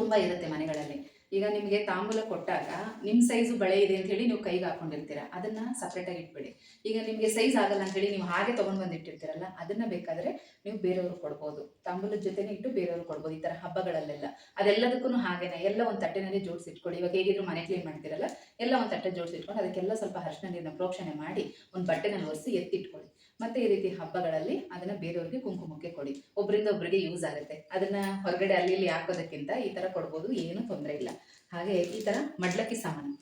Speaker 1: ತುಂಬ ಇರುತ್ತೆ ಮನೆಗಳಲ್ಲಿ. ಈಗ ನಿಮಗೆ ತಾಂಬೂಲ ಕೊಟ್ಟಾಗ ನಿಮ್ಮ ಸೈಜು ಬಳೆ ಇದೆ ಅಂತೇಳಿ ನೀವು ಕೈಗೆ ಹಾಕೊಂಡಿರ್ತೀರ, ಅದನ್ನು ಸಪ್ರೇಟಾಗಿ ಇಟ್ಬಿಡಿ. ಈಗ ನಿಮಗೆ ಸೈಜ್ ಆಗಲ್ಲ ಅಂತೇಳಿ ನೀವು ಹಾಗೆ ತೊಗೊಂಡು ಬಂದಿಟ್ಟಿರ್ತೀರಲ್ಲ, ಅದನ್ನು ಬೇಕಾದರೆ ನೀವು ಬೇರೆಯವ್ರಿಗೆ ಕೊಡ್ಬೋದು. ತಾಂಬೂಲದ ಜೊತೆನೇ ಇಟ್ಟು ಬೇರೆಯವ್ರಿಗೆ ಕೊಡ್ಬೋದು. ಈ ಥರ ಹಬ್ಬಗಳಲ್ಲೆಲ್ಲ ಅದೆಲ್ಲದಕ್ಕೂ ಹಾಗೇನೆ ಎಲ್ಲ ಒಂದು ತಟ್ಟೆನಲ್ಲಿ ಜೋಡಿಸಿಟ್ಕೊಳ್ಳಿ. ಇವಾಗ ಹೇಗಿದ್ರು ಮನೆ ಕ್ಲೀನ್ ಮಾಡ್ತೀರಲ್ಲ, ಎಲ್ಲ ಒಂದು ತಟ್ಟೆ ಜೋಡಿಸಿಟ್ಕೊಂಡು ಅದಕ್ಕೆಲ್ಲ ಸ್ವಲ್ಪ ಅರಿಶಿನ ನೀರನ್ನ ಪ್ರೋಕ್ಷಣೆ ಮಾಡಿ ಒಂದು ಬಟ್ಟೆನಲ್ಲಿ ಒರೆಸಿ ಎತ್ತಿಟ್ಕೊಳ್ಳಿ. ಮತ್ತು ಈ ರೀತಿ ಹಬ್ಬಗಳಲ್ಲಿ ಅದನ್ನು ಬೇರೆಯವ್ರಿಗೆ ಕುಂಕುಮಕ್ಕೆ ಕೊಡಿ. ಒಬ್ಬರಿಂದ ಒಬ್ಬರಿಗೆ ಯೂಸ್ ಆಗುತ್ತೆ. ಅದನ್ನು ಹೊರಗಡೆ ಅಲ್ಲಿ ಇಲ್ಲಿ ಹಾಕೋದಕ್ಕಿಂತ ಈ ಥರ ಕೊಡ್ಬೋದು, ಏನೂ ತೊಂದರೆ ಇಲ್ಲ. ಹಾಗೆ ಈ ಥರ ಮಡ್ಲಕ್ಕಿ ಸಾಮಾನು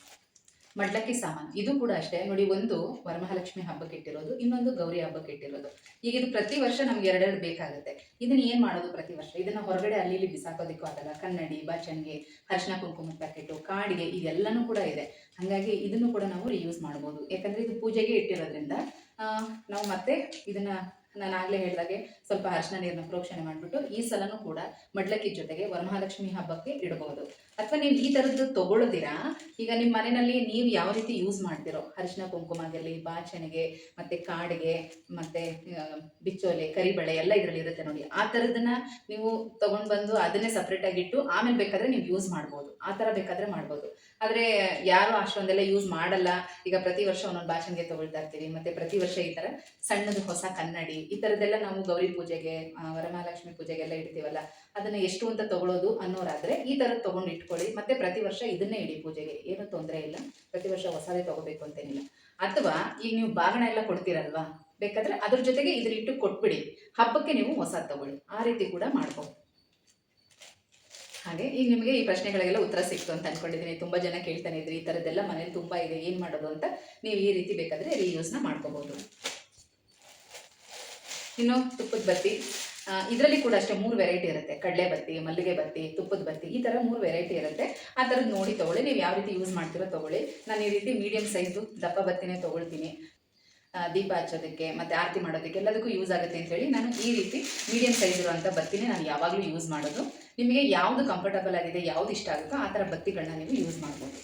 Speaker 1: ಇದು ಕೂಡ ಅಷ್ಟೇ ನೋಡಿ. ಒಂದು ವರಮಹಾಲಕ್ಷ್ಮಿ ಹಬ್ಬಕ್ಕೆ ಇಟ್ಟಿರೋದು, ಇನ್ನೊಂದು ಗೌರಿ ಹಬ್ಬಕ್ಕೆ ಇಟ್ಟಿರೋದು. ಈಗ ಇದು ಪ್ರತಿ ವರ್ಷ ನಮ್ಗೆ 2 ಬೇಕಾಗುತ್ತೆ. ಇದನ್ನ ಏನು ಮಾಡೋದು ಪ್ರತಿ ವರ್ಷ? ಇದನ್ನ ಹೊರಗಡೆ ಅಲ್ಲಿ ಇಲ್ಲಿ ಬಿಸಾಕೋದಕ್ಕೂ ಆಗಲ್ಲ. ಕನ್ನಡಿ, ಬಾಚಣಿಗೆ, ಅರಿಶಿನ ಕುಂಕುಮದ ಪ್ಯಾಕೆಟು, ಕಾಡಿಗೆ ಇದೆಲ್ಲನೂ ಕೂಡ ಇದೆ. ಹಾಗಾಗಿ ಇದನ್ನು ಕೂಡ ನಾವು ರಿಯೂಸ್ ಮಾಡ್ಬೋದು. ಯಾಕಂದರೆ ಇದು ಪೂಜೆಗೆ ಇಟ್ಟಿರೋದ್ರಿಂದ ನಾವು ಮತ್ತೆ ಇದನ್ನು ನಾನು ಆಗಲೇ ಹೇಳಿದಾಗೆ ಸ್ವಲ್ಪ ಅರಿಶಿನ ನೀರನ್ನ ಪ್ರೋಕ್ಷಣೆ ಮಾಡಿಬಿಟ್ಟು ಈ ಸಲನೂ ಕೂಡ ಮಡ್ಲಕ್ಕಿ ಜೊತೆಗೆ ವರಮಹಾಲಕ್ಷ್ಮಿ ಹಬ್ಬಕ್ಕೆ ಇಡಬಹುದು. ಅಥವಾ ನೀವು ಈ ಥರದ್ದು ತೊಗೊಳ್ಳೋದಿರಾ, ಈಗ ನಿಮ್ಮ ಮನೆಯಲ್ಲಿ ನೀವು ಯಾವ ರೀತಿ ಯೂಸ್ ಮಾಡ್ತಿರೋ ಅರಿಶಿನ ಕುಂಕುಮ ಆಗಲಿ, ಬಾಚಣಿಗೆ, ಮತ್ತು ಕಾಡಿಗೆ, ಮತ್ತು ಬಿಚ್ಚೋಲೆ, ಕರಿಬಳೆ ಎಲ್ಲ ಇದರಲ್ಲಿ ಇರುತ್ತೆ ನೋಡಿ. ಆ ಥರದನ್ನ ನೀವು ತೊಗೊಂಡು ಬಂದು ಅದನ್ನೇ ಸಪ್ರೇಟಾಗಿ ಇಟ್ಟು ಆಮೇಲೆ ಬೇಕಾದರೆ ನೀವು ಯೂಸ್ ಮಾಡ್ಬೋದು. ಆ ಥರ ಬೇಕಾದರೆ ಮಾಡ್ಬೋದು. ಆದರೆ ಯಾರು ಅಷ್ಟೊಂದೆಲ್ಲ ಯೂಸ್ ಮಾಡಲ್ಲ. ಈಗ ಪ್ರತಿ ವರ್ಷ ಒಂದೊಂದು ಬಾಚಣಿಗೆ ತೊಗೊಳ್ತಾ ಇರ್ತೀವಿ, ಮತ್ತು ಪ್ರತಿ ವರ್ಷ ಈ ಥರ ಸಣ್ಣದು ಹೊಸ ಕನ್ನಡಿ ಈ ಥರದ್ದೆಲ್ಲ ನಾವು ಗೌರಿ ಪೂಜೆಗೆ, ವರಮಹಾಲಕ್ಷ್ಮಿ ಪೂಜೆಗೆಲ್ಲ ಇಡ್ತೀವಲ್ಲ, ಅದನ್ನು ಎಷ್ಟು ಅಂತ ತೊಗೊಳ್ಳೋದು ಅನ್ನೋರಾದರೆ ಈ ಥರದ್ದು ತೊಗೊಂಡು ಇಟ್ಕೊಳ್ಳಿ. ಮತ್ತು ಪ್ರತಿ ವರ್ಷ ಇದನ್ನೇ ಇಡಿ ಪೂಜೆಗೆ, ಏನೂ ತೊಂದರೆ ಇಲ್ಲ. ಪ್ರತಿ ವರ್ಷ ಹೊಸದೇ ತೊಗೋಬೇಕು ಅಂತೇನಿಲ್ಲ. ಅಥವಾ ಈಗ ನೀವು ಬಾಗಣ ಎಲ್ಲ ಕೊಡ್ತೀರಲ್ವಾ, ಬೇಕಾದರೆ ಅದ್ರ ಜೊತೆಗೆ ಇದನ್ನ ಇಟ್ಟು ಕೊಟ್ಬಿಡಿ. ಹಬ್ಬಕ್ಕೆ ನೀವು ಹೊಸದು ತೊಗೊಳ್ಳಿ, ಆ ರೀತಿ ಕೂಡ ಮಾಡ್ಬೋದು. ಹಾಗೆ ಈಗ ನಿಮಗೆ ಈ ಪ್ರಶ್ನೆಗಳಿಗೆಲ್ಲ ಉತ್ತರ ಸಿಕ್ತು ಅಂತ ಅಂದ್ಕೊಂಡಿದ್ದೀನಿ. ತುಂಬ ಜನ ಕೇಳ್ತಾನೆ ಇದ್ರಿ, ಈ ಥರದ್ದೆಲ್ಲ ಮನೇಲಿ ತುಂಬ ಇದೆ, ಏನು ಮಾಡೋದು ಅಂತ. ನೀವು ಈ ರೀತಿ ಬೇಕಾದರೆ ರೀಯೂಸ್ನ ಮಾಡ್ಕೋಬೋದು. ಇನ್ನು ತುಪ್ಪದ ಬತ್ತಿ, ಇದರಲ್ಲಿ ಕೂಡ ಅಷ್ಟೇ 3 ವೆರೈಟಿ ಇರುತ್ತೆ. ಕಡಲೆ ಬತ್ತಿ, ಮಲ್ಲಿಗೆ ಬತ್ತಿ, ತುಪ್ಪದ ಬತ್ತಿ, ಈ ಥರ 3 ವೆರೈಟಿ ಇರುತ್ತೆ. ಆ ಥರದ್ದು ನೋಡಿ ತೊಗೊಳ್ಳಿ, ನೀವು ಯಾವ ರೀತಿ ಯೂಸ್ ಮಾಡ್ತೀರೋ ತೊಗೊಳ್ಳಿ. ನಾನು ಈ ರೀತಿ ಮೀಡಿಯಮ್ ಸೈಜು ದಪ್ಪ ಬತ್ತಿನೇ ತೊಗೊಳ್ತೀನಿ. ದೀಪ ಹಚ್ಚೋದಕ್ಕೆ ಮತ್ತು ಆರತಿ ಮಾಡೋದಕ್ಕೆ ಎಲ್ಲದಕ್ಕೂ ಯೂಸ್ ಆಗುತ್ತೆ ಅಂತೇಳಿ ನಾನು ಈ ರೀತಿ ಮೀಡಿಯಮ್ ಸೈಜ್ ಇರುವಂಥ ಬತ್ತಿನೇ ನಾನು ಯಾವಾಗಲೂ ಯೂಸ್ ಮಾಡೋದು. ನಿಮಗೆ ಯಾವುದು ಕಂಫರ್ಟಬಲ್ ಆಗಿದೆ, ಯಾವುದು ಇಷ್ಟ ಆಗುತ್ತೋ ಆ ಥರ ಬತ್ತಿಗಳನ್ನ ನೀವು ಯೂಸ್ ಮಾಡ್ಬೋದು.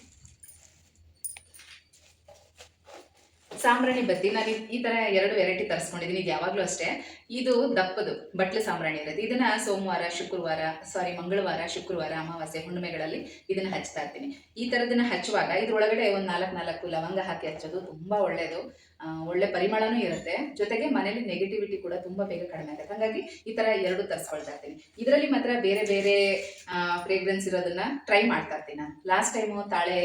Speaker 1: ಸಾಂಬ್ರಾಣಿ ಬತ್ತಿ ನಾನು ಈ ಥರ 2 ವೆರೈಟಿ ತರಿಸ್ಕೊಂಡಿದ್ದೀನಿ. ಇದು ಯಾವಾಗಲೂ ಅಷ್ಟೇ, ಇದು ದಪ್ಪದು ಬಟ್ಲು ಸಾಂಬ್ರಾಣಿ ಇರುತ್ತೆ. ಇದನ್ನು ಮಂಗಳವಾರ, ಶುಕ್ರವಾರ, ಅಮಾವಾಸ್ಯೆ, ಹುಣ್ಣಿಮೆಗಳಲ್ಲಿ ಇದನ್ನು ಹಚ್ತಾ ಇರ್ತೀನಿ. ಈ ಥರದನ್ನು ಹಚ್ಚುವಾಗ ಇದ್ರೊಳಗಡೆ ಒಂದು 4 ಲವಂಗ ಹಾಕಿ ಹಚ್ಚೋದು ತುಂಬ ಒಳ್ಳೆಯದು. ಒಳ್ಳೆ ಪರಿಮಳನೂ ಇರುತ್ತೆ, ಜೊತೆಗೆ ಮನೇಲಿ ನೆಗೆಟಿವಿಟಿ ಕೂಡ ತುಂಬ ಬೇಗ ಕಡಿಮೆ ಆಗುತ್ತೆ. ಹಾಗಾಗಿ ಈ ಥರ 2 ತರಿಸ್ಕೊಳ್ತಾ ಇರ್ತೀನಿ. ಇದರಲ್ಲಿ ಮಾತ್ರ ಬೇರೆ ಬೇರೆ ಫ್ರೇಗ್ರೆನ್ಸ್ ಇರೋದನ್ನ ಟ್ರೈ ಮಾಡ್ತಾ ಇರ್ತೀನಿ. ನಾನು ಲಾಸ್ಟ್ ಟೈಮು ತಾಳೆ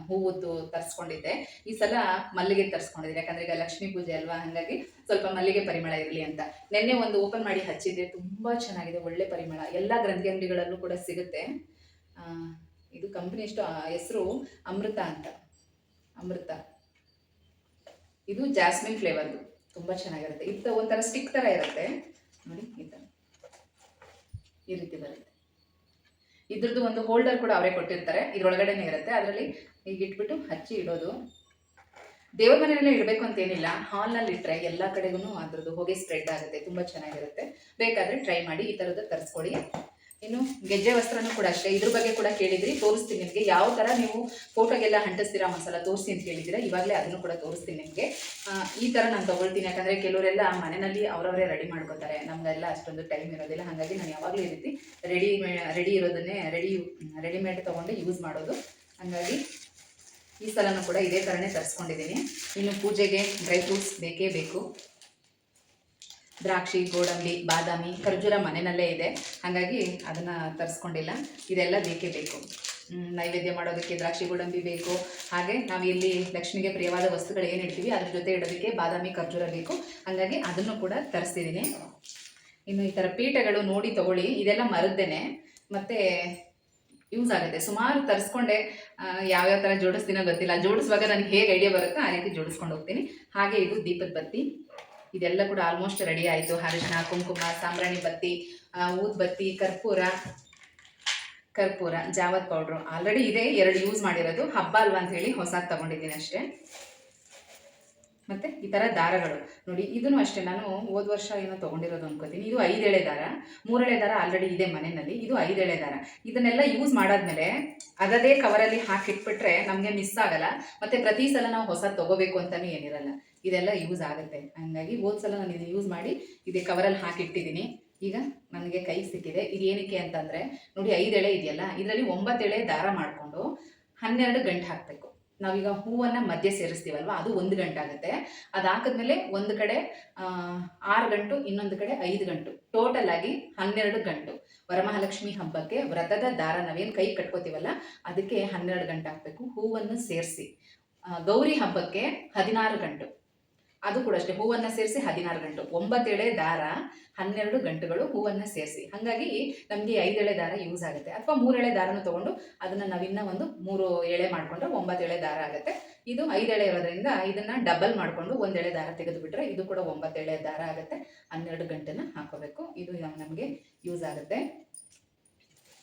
Speaker 1: ಹೂವದ್ದು ತರಿಸ್ಕೊಂಡಿದ್ದೆ, ಈ ಸಲ ಮಲ್ಲಿಗೆ ತರಿಸ್ಕೊಂಡಿದ್ದೀನಿ. ಯಾಕಂದರೆ ಈಗ ಲಕ್ಷ್ಮೀ ಪೂಜೆ ಅಲ್ವಾ, ಹಾಗಾಗಿ ಸ್ವಲ್ಪ ಮಲ್ಲಿಗೆ ಪರಿಮಳ ಇರಲಿ ಅಂತ. ನೆನ್ನೆ ಒಂದು ಓಪನ್ ಮಾಡಿ ಹಚ್ಚಿದ್ದೆ, ತುಂಬ ಚೆನ್ನಾಗಿದೆ, ಒಳ್ಳೆ ಪರಿಮಳ. ಎಲ್ಲ ಗ್ರಂಥಿ ಅಂಗಡಿಗಳಲ್ಲೂ ಕೂಡ ಸಿಗುತ್ತೆ. ಇದು ಕಂಪ್ನಿ ಹೆಸರು ಅಮೃತ ಅಂತ. ಅಮೃತ, ಇದು ಜಾಸ್ಮಿನ್ ಫ್ಲೇವರ್ದು, ತುಂಬ ಚೆನ್ನಾಗಿರುತ್ತೆ. ಇದು ಒಂಥರ ಸ್ಟಿಕ್ ಥರ ಇರುತ್ತೆ ನೋಡಿ, ಈ ರೀತಿ ಬರುತ್ತೆ. ಇದ್ರದ್ದು ಒಂದು ಹೋಲ್ಡರ್ ಕೂಡ ಅವರೇ ಕೊಟ್ಟಿರ್ತಾರೆ, ಇದ್ರೊಳಗಡೆನೇ ಇರುತ್ತೆ. ಅದರಲ್ಲಿ ಈಗ ಇಟ್ಬಿಟ್ಟು ಹಚ್ಚಿ ಇಡೋದು. ದೇವ್ರ ಮನೆಯಲ್ಲೇ ಇಡಬೇಕು ಅಂತೇನಿಲ್ಲ, ಹಾಲ್ನಲ್ಲಿ ಇಟ್ಟರೆ ಎಲ್ಲ ಕಡೆಗೂ ಅದ್ರದ್ದು ಹೊಗೆ ಸ್ಪ್ರೆಡ್ ಆಗುತ್ತೆ, ತುಂಬ ಚೆನ್ನಾಗಿರುತ್ತೆ. ಬೇಕಾದರೆ ಟ್ರೈ ಮಾಡಿ, ಈ ಥರದ್ದು ತರಿಸ್ಕೊಳ್ಳಿ. ಇನ್ನು ಗೆಜ್ಜೆ ವಸ್ತ್ರನೂ ಕೂಡ ಅಷ್ಟೇ, ಇದ್ರ ಬಗ್ಗೆ ಕೂಡ ಕೇಳಿದ್ರಿ, ತೋರಿಸ್ತೀನಿ ನಿಮಗೆ. ಯಾವ ಥರ ನೀವು ಫೋಟೋಗೆಲ್ಲ ಅಂಟಿಸ್ತೀರಾ ಮಸಾಲ ತೋರಿಸಿ ಅಂತ ಕೇಳಿದ್ದೀರಾ, ಇವಾಗಲೇ ಅದನ್ನು ಕೂಡ ತೋರಿಸ್ತೀನಿ ನಿಮಗೆ. ಈ ಥರ ನಾನು ತೊಗೊಳ್ತೀನಿ, ಯಾಕಂದರೆ ಕೆಲವರೆಲ್ಲ ಮನೆಯಲ್ಲಿ ಅವರವರೇ ರೆಡಿ ಮಾಡ್ಕೋತಾರೆ, ನಮಗೆಲ್ಲ ಅಷ್ಟೊಂದು ಟೈಮ್ ಇರೋದಿಲ್ಲ. ಹಾಗಾಗಿ ನಾನು ಯಾವಾಗಲೂ ಈ ರೀತಿ ರೆಡಿ ಇರೋದನ್ನೇ ರೆಡಿಮೇಡ್ ತೊಗೊಂಡು ಯೂಸ್ ಮಾಡೋದು. ಹಾಗಾಗಿ ಈ ಸಲನೂ ಕೂಡ ಇದೇ ಥರನೇ ತರಿಸ್ಕೊಂಡಿದ್ದೀನಿ. ಇನ್ನು ಪೂಜೆಗೆ ಡ್ರೈ ಫ್ರೂಟ್ಸ್ ಬೇಕೇ ಬೇಕು. ದ್ರಾಕ್ಷಿ, ಗೋಡಂಬಿ, ಬಾದಾಮಿ, ಖರ್ಜೂರ ಮನೆಯಲ್ಲೇ ಇದೆ, ಹಾಗಾಗಿ ಅದನ್ನು ತರಿಸ್ಕೊಂಡಿಲ್ಲ. ಇದೆಲ್ಲ ಬೇಕೇ ಬೇಕು. ನೈವೇದ್ಯ ಮಾಡೋದಕ್ಕೆ ದ್ರಾಕ್ಷಿ, ಗೋಡಂಬಿ ಬೇಕು. ಹಾಗೆ ನಾವು ಇಲ್ಲಿ ಲಕ್ಷ್ಮಿಗೆ ಪ್ರಿಯವಾದ ವಸ್ತುಗಳು ಏನು ಇಡ್ತೀವಿ ಅದ್ರ ಜೊತೆ ಇಡೋದಕ್ಕೆ ಬಾದಾಮಿ, ಖರ್ಜೂರ ಬೇಕು. ಹಾಗಾಗಿ ಅದನ್ನು ಕೂಡ ತರಿಸ್ತಿದ್ದೀನಿ. ಇನ್ನು ಈ ಥರ ಪೀಠಗಳು ನೋಡಿ ತೊಗೊಳ್ಳಿ, ಇದೆಲ್ಲ ಮರದ್ದೇನೆ, ಮತ್ತು ಯೂಸ್ ಆಗುತ್ತೆ. ಸುಮಾರು ತರಿಸ್ಕೊಂಡೆ, ಯಾವ್ಯಾವ ಥರ ಜೋಡಿಸ್ತೀನೋ ಗೊತ್ತಿಲ್ಲ. ಜೋಡಿಸುವಾಗ ನನಗೆ ಹೇಗೆ ಐಡಿಯಾ ಬರುತ್ತೋ ಆ ರೀತಿ ಜೋಡಿಸ್ಕೊಂಡು ಹೋಗ್ತೀನಿ. ಹಾಗೆ ಇದು ದೀಪದ ಬತ್ತಿ, ಇದೆಲ್ಲ ಕೂಡ ಆಲ್ಮೋಸ್ಟ್ ರೆಡಿ ಆಯಿತು. ಅರಿಶಿನ, ಕುಂಕುಮ, ಸಾಂಬ್ರಾಣಿ ಬತ್ತಿ, ಊದ್ಬತ್ತಿ, ಕರ್ಪೂರ, ಜಾವದ್ ಪೌಡ್ರು ಆಲ್ರೆಡಿ ಇದೆ, 2 ಯೂಸ್ ಮಾಡಿರೋದು. ಹಬ್ಬ ಅಲ್ವಾ ಅಂತ ಹೇಳಿ ಹೊಸದು ತಗೊಂಡಿದ್ದೀನಿ ಅಷ್ಟೇ. ಮತ್ತು ಈ ಥರ ದಾರಗಳು ನೋಡಿ, ಇದನ್ನು ಅಷ್ಟೇ ನಾನು ಹೋದ ವರ್ಷ ಏನೋ ತೊಗೊಂಡಿರೋದು ಅನ್ಕೋತೀನಿ. ಇದು 5 ಎಳೆ ದಾರ, 3 ಎಳೆ ದಾರ ಆಲ್ರೆಡಿ ಇದೆ ಮನೆಯಲ್ಲಿ. ಇದು 5 ಎಳೆ ದಾರ. ಇದನ್ನೆಲ್ಲ ಯೂಸ್ ಮಾಡಾದ್ಮೇಲೆ ಅದೇ ಕವರಲ್ಲಿ ಹಾಕಿಟ್ಬಿಟ್ರೆ ನಮಗೆ ಮಿಸ್ ಆಗಲ್ಲ, ಮತ್ತು ಪ್ರತಿ ಸಲ ನಾವು ಹೊಸ ತೊಗೋಬೇಕು ಅಂತಲೂ ಏನಿರಲ್ಲ, ಇದೆಲ್ಲ ಯೂಸ್ ಆಗುತ್ತೆ. ಹಾಗಾಗಿ ಹೋದ ಸಲ ನಾನು ಇದು ಯೂಸ್ ಮಾಡಿ ಇದೇ ಕವರಲ್ಲಿ ಹಾಕಿಟ್ಟಿದ್ದೀನಿ. ಈಗ ನನಗೆ ಕೈ ಸಿಕ್ಕಿದೆ. ಇದು ಏನಕ್ಕೆ ಅಂತಂದರೆ ನೋಡಿ, 5 ಎಳೆ ಇದೆಯಲ್ಲ, ಇದರಲ್ಲಿ 9 ಎಳೆ ದಾರ ಮಾಡಿಕೊಂಡು 12 ಗಂಟೆ ಹಾಕಬೇಕು. ನಾವೀಗ ಹೂವನ್ನು ಮಧ್ಯೆ ಸೇರಿಸ್ತೀವಲ್ವ, ಅದು 1 ಗಂಟೆ ಆಗುತ್ತೆ. ಅದು ಹಾಕಿದ್ಮೇಲೆ ಒಂದು ಕಡೆ 6 ಗಂಟು, ಇನ್ನೊಂದು ಕಡೆ 5 ಗಂಟು, ಟೋಟಲ್ ಆಗಿ 12 ಗಂಟು. ವರಮಹಾಲಕ್ಷ್ಮಿ ಹಬ್ಬಕ್ಕೆ ವ್ರತದ ದಾರ ನಾವೇನು ಕೈ ಕಟ್ಕೋತೀವಲ್ಲ ಅದಕ್ಕೆ 12 ಗಂಟೆ ಹಾಕಬೇಕು, ಹೂವನ್ನು ಸೇರಿಸಿ. ಗೌರಿ ಹಬ್ಬಕ್ಕೆ 16 ಗಂಟು, ಅದು ಕೂಡ ಅಷ್ಟೇ, ಹೂವನ್ನು ಸೇರಿಸಿ 16 ಗಂಟು. 9 ಎಳೆ ದಾರ, 12 ಗಂಟುಗಳು ಹೂವನ್ನು ಸೇರಿಸಿ. ಹಾಗಾಗಿ ನಮಗೆ 5 ಎಳೆ ದಾರ ಯೂಸ್ ಆಗುತ್ತೆ. ಅಥವಾ 3 ಎಳೆ ದಾರನೂ ತೊಗೊಂಡು ಅದನ್ನು ನಾವಿನ್ನ ಒಂದು 3 ಎಳೆ ಮಾಡಿಕೊಂಡ್ರೆ 9 ಎಳೆ ದಾರ ಆಗುತ್ತೆ. ಇದು 5 ಎಳೆ ಇರೋದ್ರಿಂದ ಇದನ್ನು ಡಬಲ್ ಮಾಡಿಕೊಂಡು 1 ಎಳೆ ದಾರ ತೆಗೆದುಬಿಟ್ರೆ ಇದು ಕೂಡ 9 ಎಳೆ ದಾರ ಆಗುತ್ತೆ. 12 ಗಂಟೆನ ಹಾಕೋಬೇಕು. ಇದು ನಮಗೆ ಯೂಸ್ ಆಗುತ್ತೆ.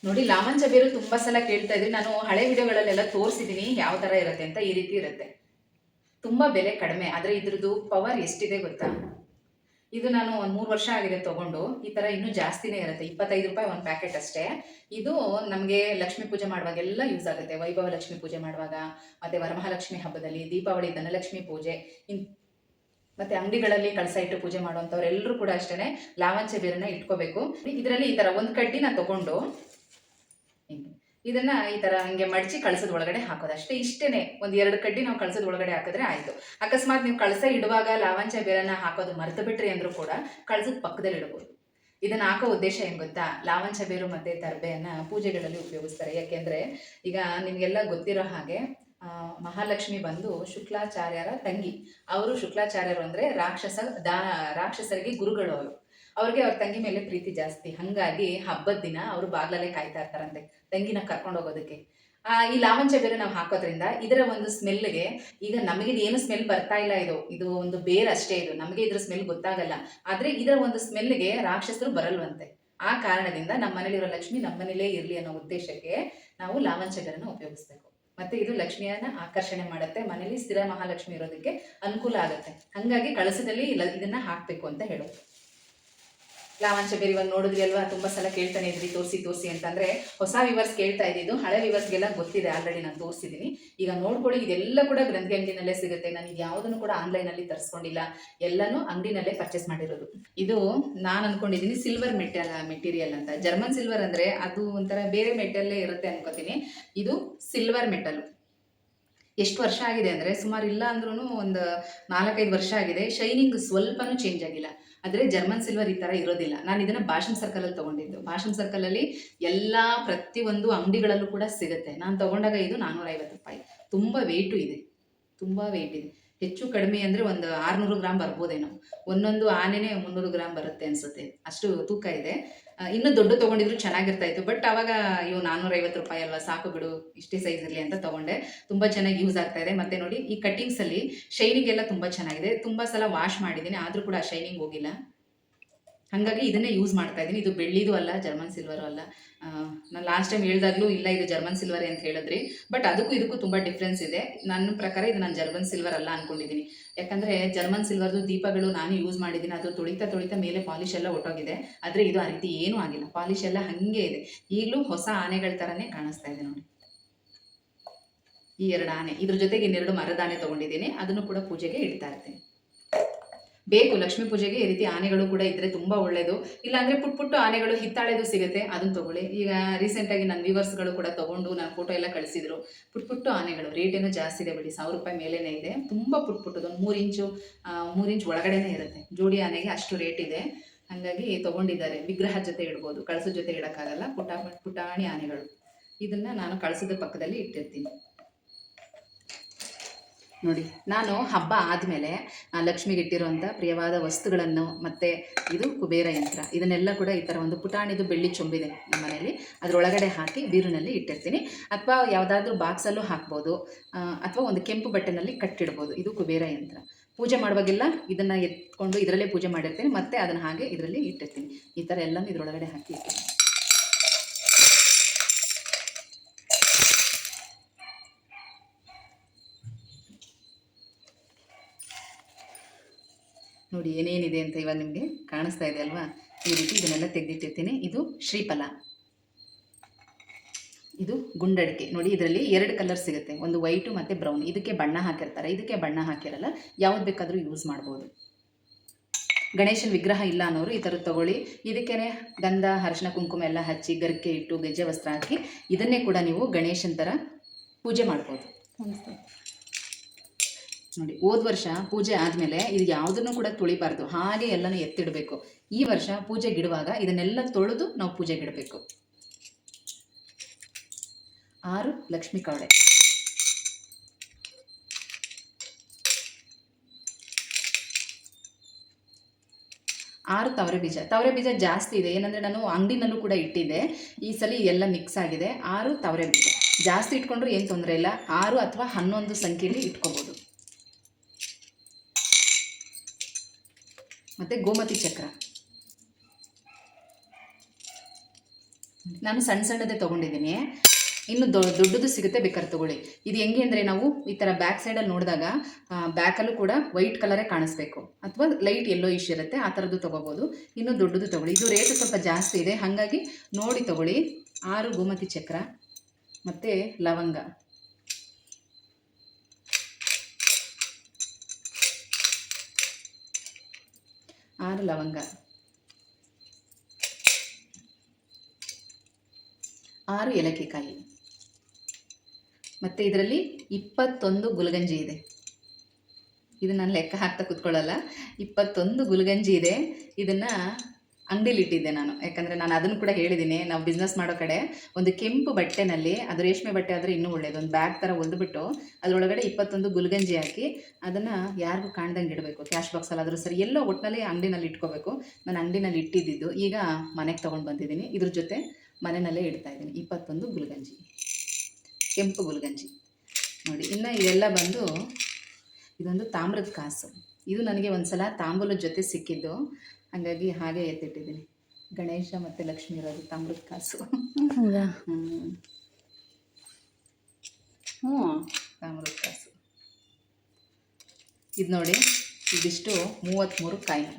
Speaker 1: ನೋಡಿ, ಲಾವಂಚ ಬೇರು ತುಂಬ ಸಲ ಕೇಳ್ತಾ ಇದ್ರಿ. ನಾನು ಹಳೆ ವಿಡಿಯೋಗಳಲ್ಲೆಲ್ಲ ತೋರಿಸಿದ್ದೀನಿ ಯಾವ ಥರ ಇರುತ್ತೆ ಅಂತ. ಈ ರೀತಿ ಇರುತ್ತೆ, ತುಂಬ ಬೆಲೆ ಕಡಿಮೆ, ಆದರೆ ಇದ್ರದ್ದು ಪವರ್ ಎಷ್ಟಿದೆ ಗೊತ್ತಾ? ಇದು ನಾನು ಒಂದು 3 ವರ್ಷ ಆಗಿದೆ ತೊಗೊಂಡು. ಈ ಥರ ಇನ್ನೂ ಜಾಸ್ತಿನೇ ಇರುತ್ತೆ. 25 ರೂಪಾಯಿ ಒಂದು ಪ್ಯಾಕೆಟ್ ಅಷ್ಟೇ. ಇದು ನಮಗೆ ಲಕ್ಷ್ಮೀ ಪೂಜೆ ಮಾಡುವಾಗೆಲ್ಲ ಯೂಸ್ ಆಗುತ್ತೆ. ವೈಭವ ಲಕ್ಷ್ಮೀ ಪೂಜೆ ಮಾಡುವಾಗ, ಮತ್ತು ವರಮಹಾಲಕ್ಷ್ಮಿ ಹಬ್ಬದಲ್ಲಿ, ದೀಪಾವಳಿ, ಧನಲಕ್ಷ್ಮಿ ಪೂಜೆ, ಮತ್ತು ಅಂಗಡಿಗಳಲ್ಲಿ ಕಳಸ ಇಟ್ಟು ಪೂಜೆ ಮಾಡುವಂಥವ್ರೆಲ್ಲರೂ ಕೂಡ ಅಷ್ಟೇ ಲಾವಂಚ ಬೇರನ್ನ ಇಟ್ಕೋಬೇಕು. ಇದರಲ್ಲಿ ಈ ಥರ ಒಂದು ಕಡ್ಡಿನ ತೊಗೊಂಡು ಇದನ್ನು ಈ ಥರ ಹಿಂಗೆ ಮಡಚಿ ಕಳಸದ ಒಳಗಡೆ ಹಾಕೋದು ಅಷ್ಟೇ. ಇಷ್ಟೇ, ಒಂದು 2 ಕಡ್ಡಿ ನಾವು ಕಳಸದ ಒಳಗಡೆ ಹಾಕಿದ್ರೆ ಆಯಿತು. ಅಕಸ್ಮಾತ್ ನೀವು ಕಳಸ ಇಡುವಾಗ ಲಾವಂಚ ಬೇರನ್ನ ಹಾಕೋದು ಮರೆತು ಬಿಟ್ರಿ ಅಂದರೂ ಕೂಡ ಕಳಸದ ಪಕ್ಕದಲ್ಲಿ ಇಡಬಹುದು. ಇದನ್ನು ಹಾಕೋ ಉದ್ದೇಶ ಏನು ಗೊತ್ತಾ? ಲಾವಂಚ ಬೇರು ಮತ್ತು ತರ್ಬೆಯನ್ನು ಪೂಜೆಗಳಲ್ಲಿ ಉಪಯೋಗಿಸ್ತಾರೆ. ಯಾಕೆಂದರೆ ಈಗ ನಿಮಗೆಲ್ಲ ಗೊತ್ತಿರೋ ಹಾಗೆ ಮಹಾಲಕ್ಷ್ಮಿ ಬಂದು ಶುಕ್ಲಾಚಾರ್ಯರ ತಂಗಿ. ಅವರು ಶುಕ್ಲಾಚಾರ್ಯರು ಅಂದರೆ ರಾಕ್ಷಸರಿಗೆ ಗುರುಗಳು ಅವರು. ಅವ್ರಿಗೆ ಅವ್ರ ತಂಗಿ ಮೇಲೆ ಪ್ರೀತಿ ಜಾಸ್ತಿ. ಹಾಗಾಗಿ ಹಬ್ಬದ ದಿನ ಅವರು ಬಾಗ್ಲಲ್ಲೇ ಕಾಯ್ತಾ ಇರ್ತಾರಂತೆ ತಂಗಿನ ಕರ್ಕೊಂಡು ಹೋಗೋದಕ್ಕೆ. ಈ ಲಾವಂಚ ಬೇರೆ ನಾವು ಹಾಕೋದ್ರಿಂದ ಇದರ ಒಂದು ಸ್ಮೆಲ್ಗೆ, ಈಗ ನಮಗೆ ಏನು ಸ್ಮೆಲ್ ಬರ್ತಾ ಇಲ್ಲ, ಇದು ಒಂದು ಬೇರ್ ಅಷ್ಟೇ, ಇದು ನಮಗೆ ಇದ್ರ ಸ್ಮೆಲ್ ಗೊತ್ತಾಗಲ್ಲ. ಆದ್ರೆ ಇದರ ಒಂದು ಸ್ಮೆಲ್ಗೆ ರಾಕ್ಷಸರು ಬರಲ್ವಂತೆ. ಆ ಕಾರಣದಿಂದ ನಮ್ಮ ಮನೇಲಿರೋ ಲಕ್ಷ್ಮಿ ನಮ್ಮ ಮನೇಲೇ ಇರ್ಲಿ ಅನ್ನೋ ಉದ್ದೇಶಕ್ಕೆ ನಾವು ಲಾವಂಚ ಬೇರನ್ನ ಉಪಯೋಗಿಸ್ಬೇಕು. ಮತ್ತೆ ಇದು ಲಕ್ಷ್ಮಿಯನ್ನ ಆಕರ್ಷಣೆ ಮಾಡುತ್ತೆ, ಮನೇಲಿ ಸ್ಥಿರ ಮಹಾಲಕ್ಷ್ಮಿ ಇರೋದಕ್ಕೆ ಅನುಕೂಲ ಆಗುತ್ತೆ. ಹಾಗಾಗಿ ಕಳಸದಲ್ಲಿ ಇದನ್ನ ಹಾಕ್ಬೇಕು ಅಂತ ಹೇಳೋದು. ಲಾವಂಚ ಬೇರೆ ಇವಾಗ ನೋಡಿದ್ರಿ ಅಲ್ವಾ, ತುಂಬಾ ಸಲ ಕೇಳ್ತಾನೆ ಇದ್ರಿ ತೋರಿಸಿ ಅಂತಂದ್ರೆ ಹೊಸ ವಿವರ್ಸ್ ಕೇಳ್ತಾ ಇದ್ದಿದ್ದು, ಹಳೆ ವಿವರ್ಸ್ಗೆಲ್ಲ ಗೊತ್ತಿದೆ, ಆಲ್ರೆಡಿ ನಾನು ತೋರಿಸಿದ್ದೀನಿ. ಈಗ ನೋಡ್ಕೊಳ್ಳಿ, ಇದೆಲ್ಲ ಕೂಡ ಗ್ರಂಥಿ ಅಂಗಡಿನಲ್ಲೇ ಸಿಗುತ್ತೆ. ನಾನು ಇದು ಯಾವುದನ್ನು ಕೂಡ ಆನ್ಲೈನ್ ಅಲ್ಲಿ ತರಿಸ್ಕೊಂಡಿಲ್ಲ, ಎಲ್ಲಾನು ಅಂಗಡಿನಲ್ಲೇ ಪರ್ಚೇಸ್ ಮಾಡಿರೋದು. ಇದು ನಾನು ಅನ್ಕೊಂಡಿದ್ದೀನಿ ಸಿಲ್ವರ್ ಮೆಟೀರಿಯಲ್ ಅಂತ. ಜರ್ಮನ್ ಸಿಲ್ವರ್ ಅಂದ್ರೆ ಅದು ಒಂಥರ ಬೇರೆ ಮೆಟಲ್ಲೇ ಇರುತ್ತೆ ಅನ್ಕೋತೀನಿ. ಇದು ಸಿಲ್ವರ್ ಮೆಟಲ್. ಎಷ್ಟು ವರ್ಷ ಆಗಿದೆ ಅಂದರೆ ಸುಮಾರು ಇಲ್ಲ ಅಂದ್ರೂ ಒಂದು 4-5 ವರ್ಷ ಆಗಿದೆ. ಶೈನಿಂಗ್ ಸ್ವಲ್ಪನೂ ಚೇಂಜ್ ಆಗಿಲ್ಲ. ಆದರೆ ಜರ್ಮನ್ ಸಿಲ್ವರ್ ಈ ಥರ ಇರೋದಿಲ್ಲ. ನಾನು ಇದನ್ನು ಭಾಷಮ್ ಸರ್ಕಲಲ್ಲಿ ತೊಗೊಂಡಿದ್ದು. ಭಾಷಮ್ ಸರ್ಕಲಲ್ಲಿ ಎಲ್ಲ ಪ್ರತಿಯೊಂದು ಅಂಗಡಿಗಳಲ್ಲೂ ಕೂಡ ಸಿಗುತ್ತೆ. ನಾನು ತೊಗೊಂಡಾಗ ಇದು 450 ರೂಪಾಯಿ. ತುಂಬ ವೆಯ್ಟು ಇದೆ, ತುಂಬ ವೆಯ್ಟ್ ಇದೆ. ಹೆಚ್ಚು ಕಡಿಮೆ ಅಂದರೆ ಒಂದು 600 ಗ್ರಾಮ್ ಬರ್ಬೋದೇನೋ. ಒಂದೊಂದು ಆನೆನೇ 300 ಗ್ರಾಮ್ ಬರುತ್ತೆ ಅನಿಸುತ್ತೆ, ಅಷ್ಟು ತೂಕ ಇದೆ. ಇನ್ನೂ ದೊಡ್ಡ ತೊಗೊಂಡಿದ್ರು ಚೆನ್ನಾಗಿರ್ತಾ ಇತ್ತು. ಬಟ್ ಅವಾಗ ಇವು 450 ರೂಪಾಯಿ ಅಲ್ವಾ, ಸಾಕು ಬಿಡು ಇಷ್ಟೇ ಸೈಜ್ ಇರಲಿ ಅಂತ ತೊಗೊಂಡೆ. ತುಂಬ ಚೆನ್ನಾಗಿ ಯೂಸ್ ಆಗ್ತಾ ಇದೆ. ಮತ್ತು ನೋಡಿ, ಈ ಕಟ್ಟಿಂಗ್ಸಲ್ಲಿ ಶೈನಿಂಗ್ ಎಲ್ಲ ತುಂಬ ಚೆನ್ನಾಗಿದೆ. ತುಂಬ ಸಲ ವಾಶ್ ಮಾಡಿದ್ದೀನಿ, ಆದರೂ ಕೂಡ ಶೈನಿಂಗ್ ಹೋಗಿಲ್ಲ. ಹಾಗಾಗಿ ಇದನ್ನೇ ಯೂಸ್ ಮಾಡ್ತಾ ಇದ್ದೀನಿ. ಇದು ಬೆಳ್ಳಿದು ಅಲ್ಲ, ಜರ್ಮನ್ ಸಿಲ್ವರು ಅಲ್ಲ. ನಾನು ಲಾಸ್ಟ್ ಟೈಮ್ ಹೇಳಿದಾಗಲೂ ಇಲ್ಲ ಇದು ಜರ್ಮನ್ ಸಿಲ್ವರೇ ಅಂತ ಹೇಳಿದ್ರಿ. ಬಟ್ ಅದಕ್ಕೂ ಇದಕ್ಕೂ ತುಂಬ ಡಿಫ್ರೆನ್ಸ್ ಇದೆ. ನನ್ನ ಪ್ರಕಾರ ಇದು ನಾನು ಜರ್ಮನ್ ಸಿಲ್ವರ್ ಅಲ್ಲ ಅಂದ್ಕೊಂಡಿದ್ದೀನಿ. ಯಾಕಂದರೆ ಜರ್ಮನ್ ಸಿಲ್ವರ್ದು ದೀಪಗಳು ನಾನು ಯೂಸ್ ಮಾಡಿದ್ದೀನಿ. ಅದು ತೊಳಿತಾ ಮೇಲೆ ಪಾಲಿಶ್ ಎಲ್ಲ ಒಟ್ಟೋಗಿದೆ. ಆದರೆ ಇದು ಆ ರೀತಿ ಏನೂ ಆಗಿಲ್ಲ, ಪಾಲಿಶ್ ಎಲ್ಲ ಹಾಗೆ ಇದೆ. ಈಗಲೂ ಹೊಸ ಆನೆಗಳ ಥರನೇ ಕಾಣಿಸ್ತಾ ಇದೆ ನೋಡಿ. ಈ 2 ಆನೆ, ಇದ್ರ ಜೊತೆಗೆ ಇನ್ನೆರಡು ಮರದ ಆನೆ ತೊಗೊಂಡಿದ್ದೀನಿ. ಅದನ್ನು ಕೂಡ ಪೂಜೆಗೆ ಇಡ್ತಾ ಇರ್ತೀನಿ. ಬೇಕು ಲಕ್ಷ್ಮೀ ಪೂಜೆಗೆ ಈ ರೀತಿ ಆನೆಗಳು ಕೂಡ ಇದ್ದರೆ ತುಂಬ ಒಳ್ಳೆಯದು. ಇಲ್ಲಾಂದರೆ ಪುಟ್ಟು ಆನೆಗಳು ಹಿತ್ತಾಳೆದು ಸಿಗುತ್ತೆ, ಅದನ್ನು ತೊಗೊಳ್ಳಿ. ಈಗ ರೀಸೆಂಟಾಗಿ ನನ್ನ ವ್ಯೂವರ್ಸ್ಗಳು ಕೂಡ ತೊಗೊಂಡು ನಾನು ಫೋಟೋ ಎಲ್ಲ ಕಳಿಸಿದ್ರು. ಪುಟ್ಟು ಆನೆಗಳು ರೇಟ್ ಏನೋ ಜಾಸ್ತಿ ಇದೆ ಬಿಡಿ, 1000 ರೂಪಾಯಿ ಮೇಲೇ ಇದೆ. ತುಂಬ ಪುಟ್ಟದು, 3 ಇಂಚು ಒಳಗಡೆನೇ ಇರುತ್ತೆ. ಜೋಡಿ ಆನೆಗೆ ಅಷ್ಟು ರೇಟ್ ಇದೆ. ಹಾಗಾಗಿ ತೊಗೊಂಡಿದ್ದಾರೆ. ವಿಗ್ರಹ ಜೊತೆ ಇಡ್ಬೋದು, ಕಳಸದ ಜೊತೆ ಇಡೋಕ್ಕಾಗಲ್ಲ. ಪುಟಾಣಿ ಆನೆಗಳು. ಇದನ್ನು ನಾನು ಕಳಸದ ಪಕ್ಕದಲ್ಲಿ ಇಟ್ಟಿರ್ತೀನಿ ನೋಡಿ. ನಾನು ಹಬ್ಬ ಆದಮೇಲೆ ಲಕ್ಷ್ಮಿಗೆ ಇಟ್ಟಿರುವಂಥ ಪ್ರಿಯವಾದ ವಸ್ತುಗಳನ್ನು, ಮತ್ತು ಇದು ಕುಬೇರ ಯಂತ್ರ, ಇದನ್ನೆಲ್ಲ ಕೂಡ ಈ ಥರ ಒಂದು ಪುಟಾಣಿದು ಬೆಳ್ಳಿ ಚೊಂಬಿದೆ ನಮ್ಮ ಮನೇಲಿ, ಅದರೊಳಗಡೆ ಹಾಕಿ ಬೀರಿನಲ್ಲಿ ಇಟ್ಟಿರ್ತೀನಿ. ಅಥವಾ ಯಾವುದಾದ್ರೂ ಬಾಕ್ಸಲ್ಲೂ ಹಾಕ್ಬೋದು, ಅಥವಾ ಒಂದು ಕೆಂಪು ಬಟ್ಟೆನಲ್ಲಿ ಕಟ್ಟಿಡ್ಬೋದು. ಇದು ಕುಬೇರ ಯಂತ್ರ. ಪೂಜೆ ಮಾಡುವಾಗೆಲ್ಲ ಇದನ್ನು ಎತ್ಕೊಂಡು ಇದರಲ್ಲೇ ಪೂಜೆ ಮಾಡಿರ್ತೀನಿ. ಮತ್ತು ಅದನ್ನು ಹಾಗೆ ಇದರಲ್ಲಿ ಇಟ್ಟಿರ್ತೀನಿ. ಈ ಥರ ಎಲ್ಲನೂ ಇದರೊಳಗಡೆ ಹಾಕಿ ಇರ್ತೀನಿ ನೋಡಿ. ಏನೇನಿದೆ ಅಂತ ಇವಾಗ ನಿಮಗೆ ಕಾಣಿಸ್ತಾ ಇದೆ ಅಲ್ವಾ. ಈ ರೀತಿ ಇದನ್ನೆಲ್ಲ ತೆಗೆದಿಟ್ಟಿರ್ತೀನಿ. ಇದು ಶ್ರೀಫಲ, ಇದು ಗುಂಡಡಿಕೆ ನೋಡಿ. ಇದರಲ್ಲಿ 2 ಕಲರ್ ಸಿಗುತ್ತೆ, ಒಂದು ವೈಟು ಮತ್ತು ಬ್ರೌನ್. ಇದಕ್ಕೆ ಬಣ್ಣ ಹಾಕಿರ್ತಾರೆ, ಇದಕ್ಕೆ ಬಣ್ಣ ಹಾಕಿರಲ್ಲ. ಯಾವ್ದು ಬೇಕಾದರೂ ಯೂಸ್ ಮಾಡ್ಬೋದು. ಗಣೇಶನ ವಿಗ್ರಹ ಇಲ್ಲ ಅನ್ನೋರು ಈ ಥರದ್ದು ತೊಗೊಳ್ಳಿ. ಇದಕ್ಕೇ ಗಂಧ, ಅರಿಶಿನ, ಕುಂಕುಮ ಎಲ್ಲ ಹಚ್ಚಿ, ಗರಿಕೆ ಇಟ್ಟು, ಗೆಜ್ಜೆ ವಸ್ತ್ರ ಹಾಕಿ ಇದನ್ನೇ ಕೂಡ ನೀವು ಗಣೇಶನ ಥರ ಪೂಜೆ ಮಾಡ್ಬೋದು. ನೋಡಿ, ಹೋದ ವರ್ಷ ಪೂಜೆ ಆದಮೇಲೆ ಇದು ಯಾವುದನ್ನು ಕೂಡ ತುಳಿಬಾರ್ದು, ಹಾಗೆ ಎಲ್ಲನೂ ಎತ್ತಿಡಬೇಕು. ಈ ವರ್ಷ ಪೂಜೆಗಿಡುವಾಗ ಇದನ್ನೆಲ್ಲ ತೊಳೆದು ನಾವು ಪೂಜೆಗಿಡಬೇಕು. 6 ಲಕ್ಷ್ಮೀ ಕವಡೆ, 6 ತವರೆ ಬೀಜ. ತವರೆ ಬೀಜ ಜಾಸ್ತಿ ಇದೆ, ಏನಂದರೆ ನಾನು ಅಂಗಡಿನಲ್ಲೂ ಕೂಡ ಇಟ್ಟಿದ್ದೆ. ಈ ಸಲ ಎಲ್ಲ ಮಿಕ್ಸ್ ಆಗಿದೆ. 6 ತವರೆ ಬೀಜ. ಜಾಸ್ತಿ ಇಟ್ಕೊಂಡ್ರೂ ಏನು ತೊಂದರೆ ಇಲ್ಲ, 6 ಅಥವಾ 11 ಸಂಖ್ಯೆಯಲ್ಲಿ ಇಟ್ಕೋಬೋದು. ಮತ್ತು ಗೋಮತಿ ಚಕ್ರ ನಾನು ಸಣ್ಣದೇ ತೊಗೊಂಡಿದ್ದೀನಿ. ಇನ್ನು ದೊಡ್ಡದು ಸಿಗುತ್ತೆ, ಬೇಕಾದ್ರೆ ತೊಗೊಳ್ಳಿ. ಇದು ಹೆಂಗೆ ಅಂದರೆ, ನಾವು ಈ ಥರ ಬ್ಯಾಕ್ ಸೈಡಲ್ಲಿ ನೋಡಿದಾಗ ಬ್ಯಾಕಲ್ಲೂ ಕೂಡ ವೈಟ್ ಕಲರೇ ಕಾಣಿಸ್ಬೇಕು, ಅಥವಾ ಲೈಟ್ ಎಲ್ಲೋ ಇಶ್ ಇರುತ್ತೆ, ಆ ಥರದ್ದು ತೊಗೋಬೋದು. ಇನ್ನು ದೊಡ್ಡದು ತೊಗೊಳ್ಳಿ. ಇದು ರೇಟು ಸ್ವಲ್ಪ ಜಾಸ್ತಿ ಇದೆ, ಹಾಗಾಗಿ ನೋಡಿ ತೊಗೊಳ್ಳಿ. 6 ಗೋಮತಿ ಚಕ್ರ ಮತ್ತು ಲವಂಗ, 6 ಲವಂಗ, 6 ಏಲಕ್ಕಿಕಾಯಿ, ಮತ್ತು ಇದರಲ್ಲಿ 21 ಗುಲಗಂಜಿ ಇದೆ. ಇದು ನಾನು ಲೆಕ್ಕ ಹಾಕ್ತಾ ಕೂತ್ಕೊಳ್ಳಲ್ಲ, 21 ಗುಲಗಂಜಿ ಇದೆ. ಇದನ್ನು ಅಂಗಡಿಲಿ ಇಟ್ಟಿದ್ದೆ ನಾನು, ಯಾಕಂದರೆ ನಾನು ಅದನ್ನು ಕೂಡ ಹೇಳಿದ್ದೀನಿ. ನಾವು ಬಿಸ್ನೆಸ್ ಮಾಡೋ ಕಡೆ ಒಂದು ಕೆಂಪು ಬಟ್ಟೆನಲ್ಲಿ, ಅದು ರೇಷ್ಮೆ ಬಟ್ಟೆ ಆದರೆ ಇನ್ನೂ ಒಳ್ಳೆಯದು, ಒಂದು ಬ್ಯಾಗ್ ಥರ ಹೊಲ್ದುಬಿಟ್ಟು ಅದರೊಳಗಡೆ 21 ಗುಲ್ಗಂಜಿ ಹಾಕಿ ಅದನ್ನು ಯಾರಿಗೂ ಕಾಣ್ದಂಗೆ ಇಡಬೇಕು. ಕ್ಯಾಶ್ ಬಾಕ್ಸಲ್ಲಿ ಆದರೂ ಸರಿ, ಎಲ್ಲೋ ಒಟ್ಟಿನಲ್ಲಿ ಅಂಗಡಿನಲ್ಲಿ ಇಟ್ಕೋಬೇಕು. ನಾನು ಅಂಗಡಿನಲ್ಲಿ ಇಟ್ಟಿದ್ದು ಈಗ ಮನೆಗೆ ತೊಗೊಂಡು ಬಂದಿದ್ದೀನಿ. ಇದ್ರ ಜೊತೆ ಮನೆಯಲ್ಲೇ ಇಡ್ತಾಯಿದ್ದೀನಿ 21 ಗುಲ್ಗಂಜಿ, ಕೆಂಪು ಗುಲ್ಗಂಜಿ ನೋಡಿ. ಇನ್ನು ಇದೆಲ್ಲ ಬಂದು ಇದೊಂದು ತಾಮ್ರದ ಕಾಸು. ಇದು ನನಗೆ ಒಂದು ಸಲ ತಾಂಬೂಲದ ಜೊತೆ ಸಿಕ್ಕಿದ್ದು, ಹಾಗಾಗಿ ಹಾಗೆ ಎತ್ತಿಟ್ಟಿದ್ದೀನಿ. ಗಣೇಶ ಮತ್ತು ಲಕ್ಷ್ಮಿ ಇರೋದು ತಾಮ್ರದ ಕಾಸು.
Speaker 3: ಹೌದಾ?
Speaker 1: ತಾಮ್ರದ ಕಾಸು ಇದು ನೋಡಿ. ಇದಿಷ್ಟು 33 ಕಾಯಿನ್.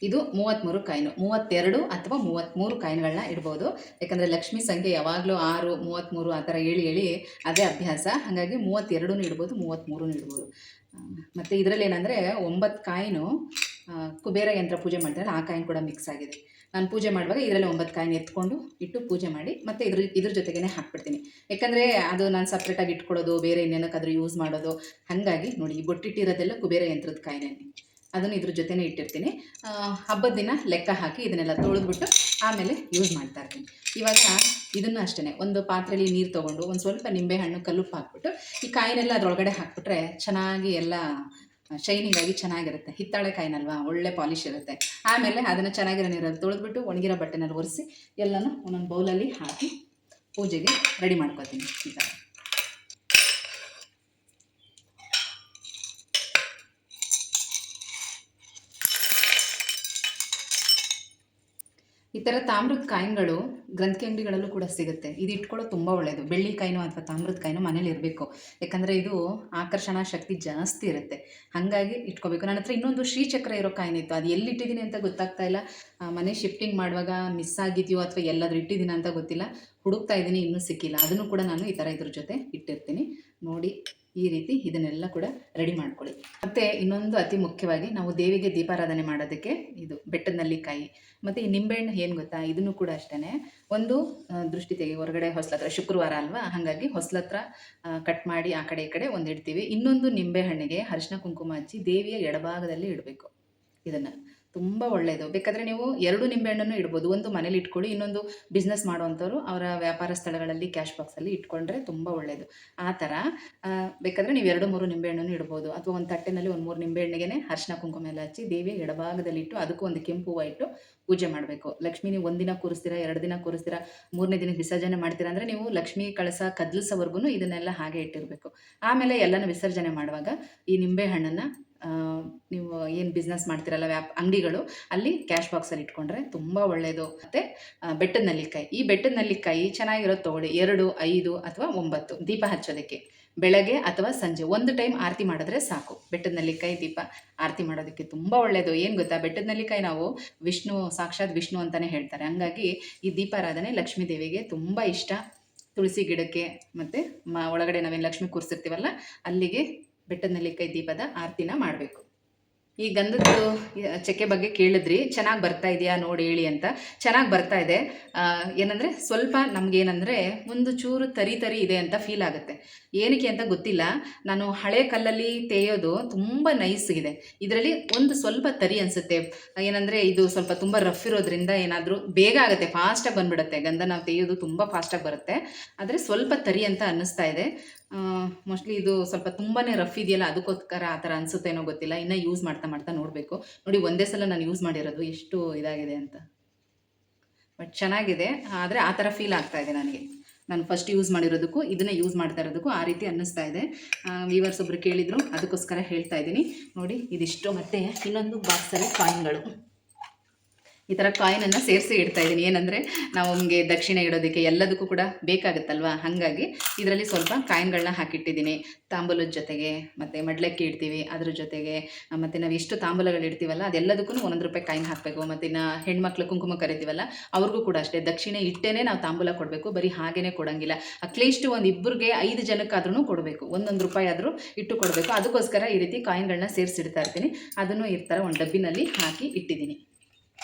Speaker 1: ಇದು 33 ಕಾಯಿನು, 32 ಅಥವಾ 33 ಕಾಯಿನ್ಗಳನ್ನ ಇಡ್ಬೋದು. ಯಾಕಂದರೆ ಲಕ್ಷ್ಮಿ ಸಂಖ್ಯೆ ಯಾವಾಗಲೂ 6, 33 ಆ ಥರ ಹೇಳಿ ಅದೇ ಅಭ್ಯಾಸ. ಹಾಗಾಗಿ 32 ಇಡ್ಬೋದು, 33 ಇಡ್ಬೋದು. ಮತ್ತು ಇದರಲ್ಲಿ ಏನಂದರೆ 9 ಕಾಯಿನು ಕುಬೇರ ಯಂತ್ರ ಪೂಜೆ ಮಾಡ್ತಾರಲ್ಲ, ಆ ಕಾಯಿನ್ ಕೂಡ ಮಿಕ್ಸ್ ಆಗಿದೆ. ನಾನು ಪೂಜೆ ಮಾಡುವಾಗ ಇದರಲ್ಲಿ 9 ಕಾಯಿನ್ ಎತ್ಕೊಂಡು ಇಟ್ಟು ಪೂಜೆ ಮಾಡಿ ಮತ್ತು ಇದ್ರ ಜೊತೆಗೇ ಹಾಕ್ಬಿಡ್ತೀನಿ. ಯಾಕಂದರೆ ಅದು ನಾನು ಸಪ್ರೇಟಾಗಿ ಇಟ್ಕೊಳ್ಳೋದು, ಬೇರೆ ಇನ್ನೇನಕ್ಕಾದ್ರೂ ಯೂಸ್ ಮಾಡೋದು. ಹಾಗಾಗಿ ನೋಡಿ, ಈ ಬೊಟ್ಟಿಟ್ಟಿರೋದೆಲ್ಲ ಕುಬೇರ ಯಂತ್ರದ ಕಾಯಿನೇ, ಅದನ್ನು ಇದ್ರ ಜೊತೆನೇ ಇಟ್ಟಿರ್ತೀನಿ. ಹಬ್ಬದ ದಿನ ಲೆಕ್ಕ ಹಾಕಿ ಇದನ್ನೆಲ್ಲ ತೊಳೆದ್ಬಿಟ್ಟು ಆಮೇಲೆ ಯೂಸ್ ಮಾಡ್ತಾ ಇರ್ತೀನಿ. ಇವಾಗ ಇದನ್ನು ಅಷ್ಟೇ, ಒಂದು ಪಾತ್ರೆಯಲ್ಲಿ ನೀರು ತೊಗೊಂಡು ಒಂದು ಸ್ವಲ್ಪ ನಿಂಬೆಹಣ್ಣು ಕಲ್ಲುಪ್ಪು ಹಾಕ್ಬಿಟ್ಟು ಈ ಕಾಯಿನೆಲ್ಲ ಅದರೊಳಗಡೆ ಹಾಕ್ಬಿಟ್ರೆ ಚೆನ್ನಾಗಿ ಎಲ್ಲ ಶೈನಿಂಗ್ ಆಗಿ ಚೆನ್ನಾಗಿರುತ್ತೆ. ಹಿತ್ತಾಳೆ ಕಾಯಿನಲ್ವಾ, ಒಳ್ಳೆ ಪಾಲಿಶ್ ಇರುತ್ತೆ. ಆಮೇಲೆ ಅದನ್ನು ಚೆನ್ನಾಗಿರೋ ನೀರಲ್ಲಿ ತೊಳೆದ್ಬಿಟ್ಟು ಒಣಗಿರೋ ಬಟ್ಟೆನಲ್ಲಿ ಒರೆಸಿ ಎಲ್ಲನೂ ಒಂದೊಂದು ಬೌಲಲ್ಲಿ ಹಾಕಿ ಪೂಜೆಗೆ ರೆಡಿ ಮಾಡ್ಕೊತೀನಿ. ಈ ಥರ ಈ ಥರ ತಾಮ್ರದ ಕಾಯಿನ್ಗಳು ಗ್ರಂಥಿ ಅಂಗಡಿಗಳಲ್ಲೂ ಕೂಡ ಸಿಗುತ್ತೆ. ಇದು ಇಟ್ಕೊಳ್ಳೋದು ತುಂಬ ಒಳ್ಳೆಯದು. ಬೆಳ್ಳಿ ಕಾಯಿನು ಅಥವಾ ತಾಮ್ರದ ಕಾಯಿನು ಮನೇಲಿ ಇರಬೇಕು, ಯಾಕಂದರೆ ಇದು ಆಕರ್ಷಣಾ ಶಕ್ತಿ ಜಾಸ್ತಿ ಇರುತ್ತೆ. ಹಾಗಾಗಿ ಇಟ್ಕೋಬೇಕು. ನನ್ನ ಹತ್ರ ಇನ್ನೊಂದು ಶ್ರೀಚಕ್ರ ಇರೋ ಕಾಯಿನ್ ಇತ್ತು, ಅದು ಎಲ್ಲಿ ಇಟ್ಟಿದ್ದೀನಿ ಅಂತ ಗೊತ್ತಾಗ್ತಾ ಇಲ್ಲ. ಮನೆ ಶಿಫ್ಟಿಂಗ್ ಮಾಡುವಾಗ ಮಿಸ್ ಆಗಿದೆಯೋ ಅಥವಾ ಎಲ್ಲಾದರೂ ಇಟ್ಟಿದ್ದೀನಿ ಅಂತ ಗೊತ್ತಿಲ್ಲ, ಹುಡುಕ್ತಾ ಇದ್ದೀನಿ, ಇನ್ನೂ ಸಿಕ್ಕಿಲ್ಲ. ಅದನ್ನು ಕೂಡ ನಾನು ಈ ಥರ ಇದ್ರ ಜೊತೆ ಇಟ್ಟಿರ್ತೀನಿ ನೋಡಿ. ಈ ರೀತಿ ಇದನ್ನೆಲ್ಲ ಕೂಡ ರೆಡಿ ಮಾಡ್ಕೊಳ್ಳಿ. ಮತ್ತು ಇನ್ನೊಂದು ಅತಿ ಮುಖ್ಯವಾಗಿ ನಾವು ದೇವಿಗೆ ದೀಪಾರಾಧನೆ ಮಾಡೋದಕ್ಕೆ ಇದು ಬೆಟ್ಟದ ನೆಲ್ಲಿಕಾಯಿ ಮತ್ತು ಈ ನಿಂಬೆಹಣ್ಣು ಏನು ಗೊತ್ತಾ, ಇದನ್ನು ಕೂಡ ಅಷ್ಟೇ ಒಂದು ದೃಷ್ಟಿ ತೆಗೆ ಹೊರಗಡೆ ಹೊಸ್ಲತ್ರ, ಶುಕ್ರವಾರ ಅಲ್ವಾ, ಹಾಗಾಗಿ ಹೊಸ್ಲತ್ರ ಕಟ್ ಮಾಡಿ ಆ ಕಡೆ ಈ ಕಡೆ ಒಂದು ಇಡ್ತೀವಿ. ಇನ್ನೊಂದು ನಿಂಬೆಹಣ್ಣಿಗೆ ಅರಿಶಿನ ಕುಂಕುಮ ಹಚ್ಚಿ ದೇವಿಯ ಎಡಭಾಗದಲ್ಲಿ ಇಡಬೇಕು. ಇದನ್ನು ತುಂಬ ಒಳ್ಳೆಯದು. ಬೇಕಾದರೆ ನೀವು 2 ನಿಂಬೆಹಣ್ಣನ್ನು ಇಡ್ಬೋದು. ಒಂದು ಮನೇಲಿ ಇಟ್ಕೊಳ್ಳಿ, ಇನ್ನೊಂದು ಬಿಸ್ನೆಸ್ ಮಾಡುವಂಥವ್ರು ಅವರ ವ್ಯಾಪಾರ ಸ್ಥಳಗಳಲ್ಲಿ ಕ್ಯಾಶ್ ಬಾಕ್ಸಲ್ಲಿ ಇಟ್ಕೊಂಡ್ರೆ ತುಂಬ ಒಳ್ಳೆಯದು. ಆ ಥರ ಬೇಕಾದರೆ ನೀವು 2-3 ನಿಂಬೆಹಣ್ಣನ್ನು ಇಡ್ಬೋದು. ಅಥವಾ ಒಂದು ತಟ್ಟೆನಲ್ಲಿ ಒಂದು 3 ನಿಂಬೆಹಣ್ಣಿಗೆ ಅರಿಶಿನ ಕುಂಕುಮ ಎಲ್ಲ ಹಚ್ಚಿ ದೇವಿಯ ಎಡಭಾಗದಲ್ಲಿ ಇಟ್ಟು ಅದಕ್ಕೂ ಒಂದು ಕೆಂಪು ಹೂವು ಇಟ್ಟು ಪೂಜೆ ಮಾಡಬೇಕು. ಲಕ್ಷ್ಮೀ ನೀವು 1 ದಿನ ಕೂರಿಸ್ತೀರಾ, 2 ದಿನ ಕೂರಿಸ್ತೀರಾ, 3ನೇ ದಿನಕ್ಕೆ ವಿಸರ್ಜನೆ ಮಾಡ್ತೀರಾ ಅಂದರೆ ನೀವು ಲಕ್ಷ್ಮೀ ಕಳಸ ಕದಲಿಸೋವರೆಗೂ ಇದನ್ನೆಲ್ಲ ಹಾಗೆ ಇಟ್ಟಿರಬೇಕು. ಆಮೇಲೆ ಎಲ್ಲನೂ ವಿಸರ್ಜನೆ ಮಾಡುವಾಗ ಈ ನಿಂಬೆಹಣ್ಣನ್ನು ನೀವು ಏನು ಬಿಸ್ನೆಸ್ ಮಾಡ್ತಿರಲ್ಲ ಅಂಗಡಿಗಳು, ಅಲ್ಲಿ ಕ್ಯಾಶ್ ಬಾಕ್ಸಲ್ಲಿ ಇಟ್ಕೊಂಡ್ರೆ ತುಂಬ ಒಳ್ಳೆಯದು. ಮತ್ತು ಬೆಟ್ಟದ ನೆಲ್ಲಿಕಾಯಿ, ಈ ಬೆಟ್ಟದ ನೆಲ್ಲಿಕಾಯಿ ಚೆನ್ನಾಗಿರೋದು ತೊಗೊಳ್ಳಿ. 2, 5 ಅಥವಾ 9 ದೀಪ ಹಚ್ಚೋದಕ್ಕೆ ಬೆಳಗ್ಗೆ ಅಥವಾ ಸಂಜೆ ಒಂದು ಟೈಮ್ ಆರತಿ ಮಾಡಿದ್ರೆ ಸಾಕು. ಬೆಟ್ಟದ ನೆಲ್ಲಿಕಾಯಿ ದೀಪ ಆರತಿ ಮಾಡೋದಕ್ಕೆ ತುಂಬ ಒಳ್ಳೆಯದು. ಏನು ಗೊತ್ತಾ, ಬೆಟ್ಟದ ನೆಲ್ಲಿಕಾಯಿ ನಾವು ವಿಷ್ಣು, ಸಾಕ್ಷಾತ್ ವಿಷ್ಣು ಅಂತಲೇ ಹೇಳ್ತಾರೆ. ಹಾಗಾಗಿ ಈ ದೀಪಾರಾಧನೆ ಲಕ್ಷ್ಮೀ ದೇವಿಗೆ ತುಂಬ ಇಷ್ಟ. ತುಳಸಿ ಗಿಡಕ್ಕೆ ಮತ್ತು ಒಳಗಡೆ ನಾವೇನು ಲಕ್ಷ್ಮಿ ಕೂರಿಸಿರ್ತೀವಲ್ಲ ಅಲ್ಲಿಗೆ ಬೆಟ್ಟದ ನೆಲ್ಲಿಕಾಯಿ ದೀಪದ ಆರತಿನ ಮಾಡಬೇಕು. ಈ ಗಂಧದ್ದು ಚಕ್ಕೆ ಬಗ್ಗೆ ಕೇಳಿದ್ರಿ, ಚೆನ್ನಾಗಿ ಬರ್ತಾ ಇದೆಯಾ ನೋಡಿ ಹೇಳಿ ಅಂತ. ಚೆನ್ನಾಗಿ ಬರ್ತಾ ಇದೆ. ಏನಂದರೆ ಸ್ವಲ್ಪ ನಮಗೇನಂದರೆ ಒಂದು ಚೂರು ತರಿ ಇದೆ ಅಂತ ಫೀಲ್ ಆಗುತ್ತೆ. ಏನಕ್ಕೆ ಅಂತ ಗೊತ್ತಿಲ್ಲ. ನಾನು ಹಳೆ ಕಲ್ಲಲ್ಲಿ ತೇಯೋದು ತುಂಬ ನೈಸ್ಗಿದೆ, ಇದರಲ್ಲಿ ಒಂದು ಸ್ವಲ್ಪ ತರಿ ಅನಿಸುತ್ತೆ. ಏನಂದರೆ ಇದು ಸ್ವಲ್ಪ ತುಂಬ ರಫ್ ಇರೋದ್ರಿಂದ ಏನಾದರೂ ಬೇಗ ಆಗುತ್ತೆ, ಫಾಸ್ಟಾಗಿ ಬಂದುಬಿಡುತ್ತೆ. ಗಂಧ ನಾವು ತೇಯೋದು ತುಂಬ ಫಾಸ್ಟಾಗಿ ಬರುತ್ತೆ, ಆದರೆ ಸ್ವಲ್ಪ ತರಿ ಅಂತ ಅನ್ನಿಸ್ತಾ ಇದೆ. ಮೋಸ್ಟ್ಲಿ ಇದು ಸ್ವಲ್ಪ ತುಂಬಾ ರಫ್ ಇದೆಯಲ್ಲ, ಅದಕ್ಕೋಸ್ಕರ ಆ ಥರ ಅನಿಸುತ್ತೇನೋ ಗೊತ್ತಿಲ್ಲ. ಇನ್ನೂ ಯೂಸ್ ಮಾಡ್ತಾ ನೋಡಬೇಕು. ನೋಡಿ, ಒಂದೇ ಸಲ ನಾನು ಯೂಸ್ ಮಾಡಿರೋದು ಎಷ್ಟು ಇದಾಗಿದೆ ಅಂತ. ಬಟ್ ಚೆನ್ನಾಗಿದೆ, ಆದರೆ ಆ ಥರ ಫೀಲ್ ಆಗ್ತಾ ಇದೆ ನನಗೆ. ನಾನು ಫಸ್ಟ್ ಯೂಸ್ ಮಾಡಿರೋದಕ್ಕೂ ಇದನ್ನೇ ಯೂಸ್ ಮಾಡ್ತಾ ಇರೋದಕ್ಕೂ ಆ ರೀತಿ ಅನ್ನಿಸ್ತಾ ಇದೆ. ವ್ಯೂವರ್ಸ್ ಒಬ್ಬರು ಕೇಳಿದರು, ಅದಕ್ಕೋಸ್ಕರ ಹೇಳ್ತಾ ಇದ್ದೀನಿ. ನೋಡಿ ಇದಿಷ್ಟು. ಮತ್ತು ಇನ್ನೊಂದು ಬಾಕ್ಸಲ್ಲಿ ಕಾಯಿನ್ಗಳು, ಈ ಥರ ಕಾಯಿನನ್ನು ಸೇರಿಸಿ ಇಡ್ತಾ ಇದ್ದೀನಿ. ಏನಂದರೆ ನಾವು ನಮಗೆ ದಕ್ಷಿಣೆ ಇಡೋದಕ್ಕೆ ಎಲ್ಲದಕ್ಕೂ ಕೂಡ ಬೇಕಾಗುತ್ತಲ್ವ, ಹಾಗಾಗಿ ಇದರಲ್ಲಿ ಸ್ವಲ್ಪ ಕಾಯಿನ್ಗಳನ್ನ ಹಾಕಿಟ್ಟಿದ್ದೀನಿ. ತಾಂಬೂಲದ ಜೊತೆಗೆ ಮತ್ತು ಮಡ್ಲಕ್ಕಿ ಇಡ್ತೀವಿ, ಅದ್ರ ಜೊತೆಗೆ ಮತ್ತು ನಾವು ಎಷ್ಟು ತಾಂಬೂಲಗಳು ಇಡ್ತೀವಲ್ಲ ಅದೆಲ್ಲದಕ್ಕೂ 1 ರೂಪಾಯಿ ಕಾಯಿನ್ ಹಾಕಬೇಕು. ಮತ್ತು ಇನ್ನು ಹೆಣ್ಮಕ್ಳು ಕುಂಕುಮ ಕರಿತೀವಲ್ಲ ಅವ್ರಿಗೂ ಕೂಡ ಅಷ್ಟೇ, ದಕ್ಷಿಣೆ ಇಟ್ಟೇ ನಾವು ತಾಂಬೂಲ ಕೊಡಬೇಕು, ಬರೀ ಹಾಗೇ ಕೊಡೋಂಗಿಲ್ಲ. ಅಟ್ಲೀಸ್ಟ್ ಒಂದು ಇಬ್ಬರಿಗೆ 5 ಜನಕ್ಕಾದ್ರೂ ಕೊಡಬೇಕು, 1 ರೂಪಾಯಿ ಆದರೂ ಇಟ್ಟು ಕೊಡಬೇಕು. ಅದಕ್ಕೋಸ್ಕರ ಈ ರೀತಿ ಕಾಯಿನ್ಗಳನ್ನ ಸೇರಿಸಿಡ್ತಾ ಇರ್ತೀನಿ. ಅದನ್ನು ಈ ಥರ ಒಂದು ಡಬ್ಬಿನಲ್ಲಿ ಹಾಕಿ ಇಟ್ಟಿದ್ದೀನಿ.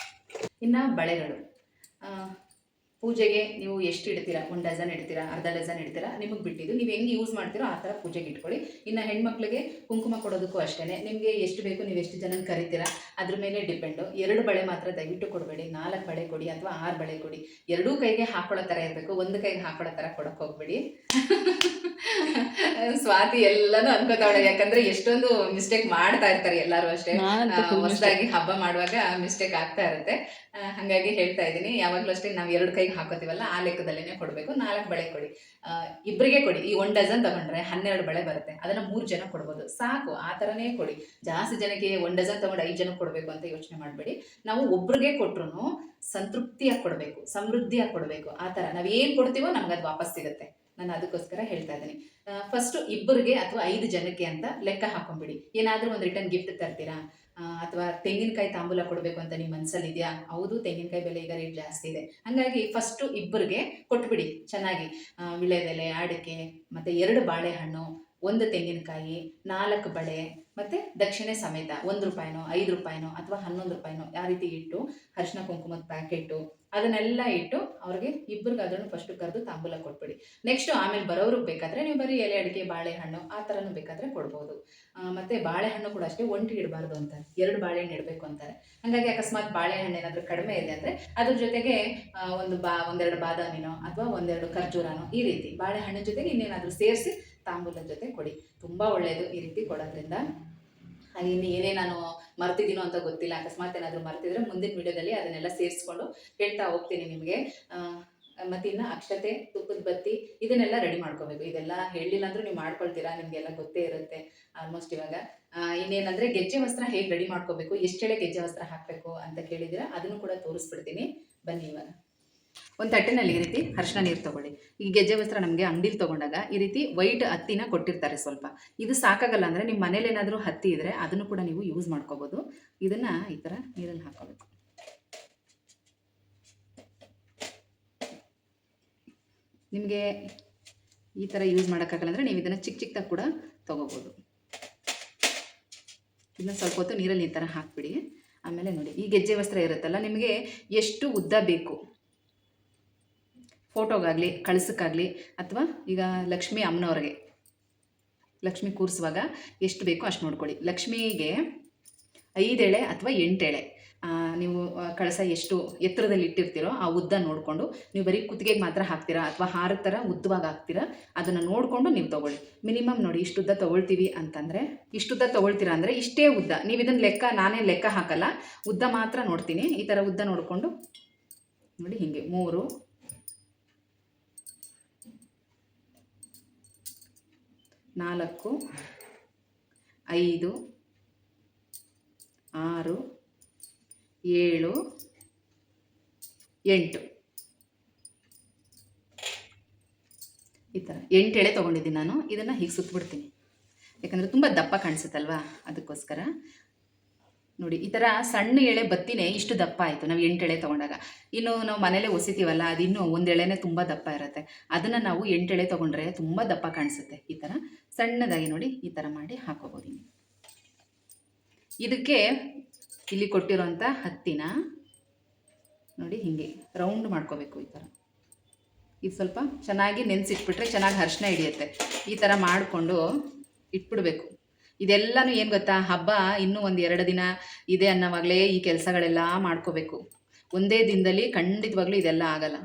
Speaker 1: ಇನ್ನು ಬಳೆಗಳು, ಪೂಜೆಗೆ ನೀವು ಎಷ್ಟು ಇಡ್ತೀರಾ, 1 ಡಜನ್ ಇಡ್ತೀರಾ, ಅರ್ಧ ಡಜನ್ ಇಡ್ತೀರಾ, ನಿಮಗೆ ಬಿಟ್ಟಿದ್ದು. ನೀವು ಹೆಂಗೆ ಯೂಸ್ ಮಾಡ್ತೀರೋ ಆ ಥರ ಪೂಜೆಗೆ ಇಟ್ಕೊಳ್ಳಿ. ಇನ್ನು ಹೆಣ್ಮಕ್ಳಿಗೆ ಕುಂಕುಮ ಕೊಡೋದಕ್ಕೂ ಅಷ್ಟೇ, ನಿಮಗೆ ಎಷ್ಟು ಬೇಕು, ನೀವು ಎಷ್ಟು ಜನನ ಕರಿತೀರಾ ಅದ್ರ ಮೇಲೆ ಡಿಪೆಂಡು. 2 ಬಳೆ ಮಾತ್ರ ದಯವಿಟ್ಟು ಕೊಡಬೇಡಿ, 4 ಬಳೆ ಕೊಡಿ ಅಥವಾ 6 ಬಳೆ ಕೊಡಿ. 2 ಕೈಗೆ ಹಾಕೊಳ್ಳೋ ಥರ ಇರಬೇಕು, ಒಂದು ಕೈಗೆ ಹಾಕೊಳ್ಳೋ ಥರ ಕೊಡೋಕೆ ಹೋಗ್ಬೇಡಿ. ಸ್ವಾತಿ ಎಲ್ಲನೂ ಅನ್ಕೋತಾವಳೆ, ಯಾಕಂದ್ರೆ ಎಷ್ಟೊಂದು ಮಿಸ್ಟೇಕ್ ಮಾಡ್ತಾ ಇರ್ತಾರೆ ಎಲ್ಲರೂ ಅಷ್ಟೇ. ಹೊಸದಾಗಿ ಹಬ್ಬ ಮಾಡುವಾಗ ಮಿಸ್ಟೇಕ್ ಆಗ್ತಾ ಇರುತ್ತೆ. ಹಾಗಾಗಿ ಹೇಳ್ತಾ ಇದ್ದೀನಿ, ಯಾವಾಗಲೂ ಅಷ್ಟೇ ನಾವು 2 ಕೈಗೆ ಹಾಕೋತೀವಲ್ಲ ಆ ಲೆಕ್ಕದಲ್ಲೇ ಕೊಡಬೇಕು. 4 ಬಳೆ ಕೊಡಿ, ಇಬ್ಬರಿಗೆ ಕೊಡಿ. ಈ 1 ಡಜನ್ ತಗೊಂಡ್ರೆ 12 ಬಳೆ ಬರುತ್ತೆ, ಅದನ್ನು 3 ಜನ ಕೊಡ್ಬೋದು, ಸಾಕು. ಆ ಥರನೇ ಕೊಡಿ. ಜಾಸ್ತಿ ಜನಕ್ಕೆ 1 ಡಜನ್ ತಗೊಂಡು 5 ಜನಕ್ಕೆ ಕೊಡಬೇಕು ಅಂತ ಯೋಚನೆ ಮಾಡಬೇಡಿ. ನಾವು ಒಬ್ರಿಗೆ ಕೊಟ್ರು ಸಂತೃಪ್ತಿಯಾಗಿ ಕೊಡಬೇಕು, ಸಮೃದ್ಧಿಯಾಗಿ ಕೊಡಬೇಕು. ಆ ಥರ ನಾವೇನು ಕೊಡ್ತೀವೋ ನಮ್ಗೆ ಅದು ವಾಪಸ್ ಸಿಗುತ್ತೆ. ನಾನು ಅದಕ್ಕೋಸ್ಕರ ಹೇಳ್ತಾ ಇದ್ದೀನಿ. ಫಸ್ಟು ಇಬ್ಬರಿಗೆ ಅಥವಾ 5 ಜನಕ್ಕೆ ಅಂತ ಲೆಕ್ಕ ಹಾಕೊಂಡ್ಬಿಡಿ. ಏನಾದರೂ ಒಂದು ರಿಟರ್ನ್ ಗಿಫ್ಟ್ ತರ್ತೀರಾ, ಅಥವಾ ತೆಂಗಿನಕಾಯಿ ತಾಂಬೂಲ ಕೊಡಬೇಕು ಅಂತ ನಿಮ್ಮ ಮನಸ್ಸಲ್ಲಿ ಇದೆಯಾ? ಹೌದು, ತೆಂಗಿನಕಾಯಿ ಬೆಲೆ ಈಗ ರೇಟ್ ಜಾಸ್ತಿ ಇದೆ. ಹಾಗಾಗಿ ಫಸ್ಟು ಇಬ್ಬರಿಗೆ ಕೊಟ್ಬಿಡಿ ಚೆನ್ನಾಗಿ. ವಿಳೆದೆಲೆ, ಅಡಿಕೆ, ಮತ್ತು 2 ಬಾಳೆಹಣ್ಣು, 1 ತೆಂಗಿನಕಾಯಿ, 4 ಬಳೆ, ಮತ್ತು ದಕ್ಷಿಣೆ ಸಮೇತ 1 ರೂಪಾಯಿನೋ 5 ರೂಪಾಯಿನೋ ಅಥವಾ 11 ರೂಪಾಯಿನೋ ಆ ರೀತಿ ಇಟ್ಟು, ಅರಿಶಿನ ಕುಂಕುಮದ ಪ್ಯಾಕೆಟು ಅದನ್ನೆಲ್ಲ ಇಟ್ಟು ಅವ್ರಿಗೆ ಇಬ್ಬರಿಗಾದ್ರೂ ಫಸ್ಟು ಕರೆದು ತಾಂಬೂಲ ಕೊಟ್ಬಿಡಿ. ನೆಕ್ಸ್ಟು ಆಮೇಲೆ ಬರೋವ್ರಿಗೆ ಬೇಕಾದರೆ ನೀವು ಬರೀ ಎಲೆ ಅಡಿಕೆ, ಬಾಳೆಹಣ್ಣು ಆ ಥರನೂ ಬೇಕಾದರೆ ಕೊಡ್ಬೋದು. ಮತ್ತು ಬಾಳೆಹಣ್ಣು ಕೂಡ ಅಷ್ಟೇ ಒಂಟಿ ಇಡಬಾರ್ದು ಅಂತಾರೆ, 2 ಬಾಳೆಹಣ್ಣು ಇಡಬೇಕು ಅಂತಾರೆ. ಹಾಗಾಗಿ ಅಕಸ್ಮಾತ್ ಬಾಳೆಹಣ್ಣು ಏನಾದರೂ ಕಡಿಮೆ ಇದೆ ಅಂದರೆ ಅದ್ರ ಜೊತೆಗೆ ಒಂದೆರಡು ಬಾದಾಮಿನೋ ಅಥವಾ 1-2 ಖರ್ಜೂರನೋ ಈ ರೀತಿ ಬಾಳೆಹಣ್ಣಿನ ಜೊತೆಗೆ ಇನ್ನೇನಾದರೂ ಸೇರಿಸಿ ತಾಂಬೂಲದ ಜೊತೆ ಕೊಡಿ. ತುಂಬ ಒಳ್ಳೆಯದು ಈ ರೀತಿ ಕೊಡೋದ್ರಿಂದ. ಇನ್ನು ಏನೇ ನಾನು ಮರ್ತಿದ್ದೀನೋ ಅಂತ ಗೊತ್ತಿಲ್ಲ, ಅಕಸ್ಮಾತ್ ಏನಾದರೂ ಮರ್ತಿದ್ರೆ ಮುಂದಿನ ವಿಡಿಯೋದಲ್ಲಿ ಅದನ್ನೆಲ್ಲ ಸೇರಿಸ್ಕೊಂಡು ಹೇಳ್ತಾ ಹೋಗ್ತೀನಿ ನಿಮಗೆ. ಮತ್ತು ಇನ್ನು ಅಕ್ಷತೆ, ತುಪ್ಪದ ಬತ್ತಿ ಇದನ್ನೆಲ್ಲ ರೆಡಿ ಮಾಡ್ಕೋಬೇಕು. ಇದೆಲ್ಲ ಹೇಳಿಲ್ಲ ಅಂದರೂ ನೀವು ಮಾಡ್ಕೊಳ್ತೀರಾ, ನಿಮಗೆಲ್ಲ ಗೊತ್ತೇ ಇರುತ್ತೆ ಆಲ್ಮೋಸ್ಟ್. ಇವಾಗ ಇನ್ನೇನಂದರೆ ಗೆಜ್ಜೆ ವಸ್ತ್ರ ಹೇಗೆ ರೆಡಿ ಮಾಡ್ಕೋಬೇಕು, ಎಷ್ಟೆಳೆ ಗೆಜ್ಜೆ ವಸ್ತ್ರ ಹಾಕಬೇಕು ಅಂತ ಕೇಳಿದ್ದೀರಾ, ಅದನ್ನು ಕೂಡ ತೋರಿಸ್ಬಿಡ್ತೀನಿ ಬನ್ನಿ. ಇವಾಗ ಒಂದು ತಟ್ಟೆನಲ್ಲಿ ಈ ರೀತಿ ಅರಿಶಿನ ನೀರು ತೊಗೊಳ್ಳಿ. ಈ ಗೆಜ್ಜೆ ವಸ್ತ್ರ ನಮಗೆ ಅಂಗಡಿಲಿ ತೊಗೊಂಡಾಗ ಈ ರೀತಿ ವೈಟ್ ಹತ್ತಿನ ಕೊಟ್ಟಿರ್ತಾರೆ ಸ್ವಲ್ಪ. ಇದು ಸಾಕಾಗಲ್ಲ ಅಂದರೆ ನಿಮ್ಮ ಮನೇಲಿ ಏನಾದರೂ ಹತ್ತಿ ಇದ್ದರೆ ಅದನ್ನು ಕೂಡ ನೀವು ಯೂಸ್ ಮಾಡ್ಕೋಬೋದು. ಇದನ್ನು ಈ ಥರ ನೀರಲ್ಲಿ ಹಾಕೋಬೇಕು. ನಿಮಗೆ ಈ ಥರ ಯೂಸ್ ಮಾಡೋಕ್ಕಾಗಲ್ಲ ಅಂದರೆ ನೀವು ಇದನ್ನು ಚಿಕ್ಕ ಚಿಕ್ಕದಾಗಿ ಕೂಡ ತೊಗೋಬೋದು. ಇದನ್ನು ಸ್ವಲ್ಪ ಹೊತ್ತು ನೀರಲ್ಲಿ ಈ ಥರ ಹಾಕಿಬಿಡಿ. ಆಮೇಲೆ ನೋಡಿ, ಈ ಗೆಜ್ಜೆ ವಸ್ತ್ರ ಇರುತ್ತಲ್ಲ, ನಿಮಗೆ ಎಷ್ಟು ಉದ್ದ ಬೇಕು, ಫೋಟೋಗಾಗಲಿ ಕಳ್ಸಕ್ಕಾಗಲಿ ಅಥವಾ ಈಗ ಲಕ್ಷ್ಮಿ ಅಮ್ಮನವ್ರಿಗೆ ಲಕ್ಷ್ಮಿ ಕೂರಿಸುವಾಗ ಎಷ್ಟು ಬೇಕೋ ಅಷ್ಟು ನೋಡ್ಕೊಳ್ಳಿ. ಲಕ್ಷ್ಮಿಗೆ 5 ಎಳೆ ಅಥವಾ 8 ಎಳೆ ನೀವು ಕಳಸ ಎಷ್ಟು ಎತ್ತರದಲ್ಲಿ ಇಟ್ಟಿರ್ತೀರೋ ಆ ಉದ್ದ ನೋಡಿಕೊಂಡು, ನೀವು ಬರೀ ಕುತ್ತಿಗೆಗೆ ಮಾತ್ರ ಹಾಕ್ತೀರಾ ಅಥವಾ ಹಾರದ ಥರ ಉದ್ದವಾಗಿ ಹಾಕ್ತೀರಾ ಅದನ್ನು ನೋಡಿಕೊಂಡು ನೀವು ತೊಗೊಳ್ಳಿ. ಮಿನಿಮಮ್ ನೋಡಿ, ಇಷ್ಟುದ್ದ ತೊಗೊಳ್ತೀವಿ ಅಂತಂದರೆ, ಇಷ್ಟುದ್ದ ತೊಗೊಳ್ತೀರಾ ಅಂದರೆ ಇಷ್ಟೇ ಉದ್ದ. ನೀವು ಇದನ್ನು ನಾನೇ ಲೆಕ್ಕ ಹಾಕಲ್ಲ, ಉದ್ದ ಮಾತ್ರ ನೋಡ್ತೀನಿ. ಈ ಥರ ಉದ್ದ ನೋಡಿಕೊಂಡು ನೋಡಿ, ಹೀಗೆ 3, 4, 5, 6, 7, 8 ಈ ಥರ 8 ಎಳೆ ತೊಗೊಂಡಿದ್ದೀನಿ ನಾನು. ಇದನ್ನು ಹೀಗೆ ಸುತ್ತಬಿಡ್ತೀನಿ, ಯಾಕಂದರೆ ತುಂಬ ದಪ್ಪ ಕಾಣಿಸುತ್ತಲ್ವಾ, ಅದಕ್ಕೋಸ್ಕರ. ನೋಡಿ, ಈ ಥರ ಸಣ್ಣ ಎಳೆ ಬತ್ತಿನೇ ಇಷ್ಟು ದಪ್ಪ ಆಯಿತು ನಾವು 8 ಎಳೆ ತೊಗೊಂಡಾಗ. ಇನ್ನು ನಾವು ಮನೇಲೇ ಒಸಿತೀವಲ್ಲ, ಅದು ಇನ್ನೂ 1 ಎಳೆನೇ ತುಂಬ ದಪ್ಪ ಇರುತ್ತೆ. ಅದನ್ನು ನಾವು 8 ಎಳೆ ತೊಗೊಂಡ್ರೆ ತುಂಬ ದಪ್ಪ ಕಾಣಿಸುತ್ತೆ. ಈ ಥರ ಸಣ್ಣದಾಗಿ ನೋಡಿ, ಈ ಥರ ಮಾಡಿ ಹಾಕೋಬೋದು. ಇದಕ್ಕೆ ಇಲ್ಲಿ ಕೊಟ್ಟಿರೋಂಥ ಹತ್ತಿನ ನೋಡಿ ಹೀಗೆ ರೌಂಡ್ ಮಾಡ್ಕೋಬೇಕು. ಈ ಥರ ಇದು ಸ್ವಲ್ಪ ಚೆನ್ನಾಗಿ ನೆನೆಸಿಟ್ಬಿಟ್ರೆ ಚೆನ್ನಾಗಿ ಅರಿಶಿನ ಹಿಡಿಯುತ್ತೆ. ಈ ಥರ ಮಾಡಿಕೊಂಡು ಇಟ್ಬಿಡ್ಬೇಕು. ಇದೆಲ್ಲನೂ ಏನು ಗೊತ್ತಾ, ಹಬ್ಬ ಇನ್ನೂ 1-2 ದಿನ ಇದೆ ಅನ್ನೋವಾಗಲೇ ಈ ಕೆಲಸಗಳೆಲ್ಲ ಮಾಡ್ಕೋಬೇಕು. ಒಂದೇ ದಿನದಲ್ಲಿ ಖಂಡಿತವಾಗ್ಲೂ ಇದೆಲ್ಲ ಆಗಲ್ಲ.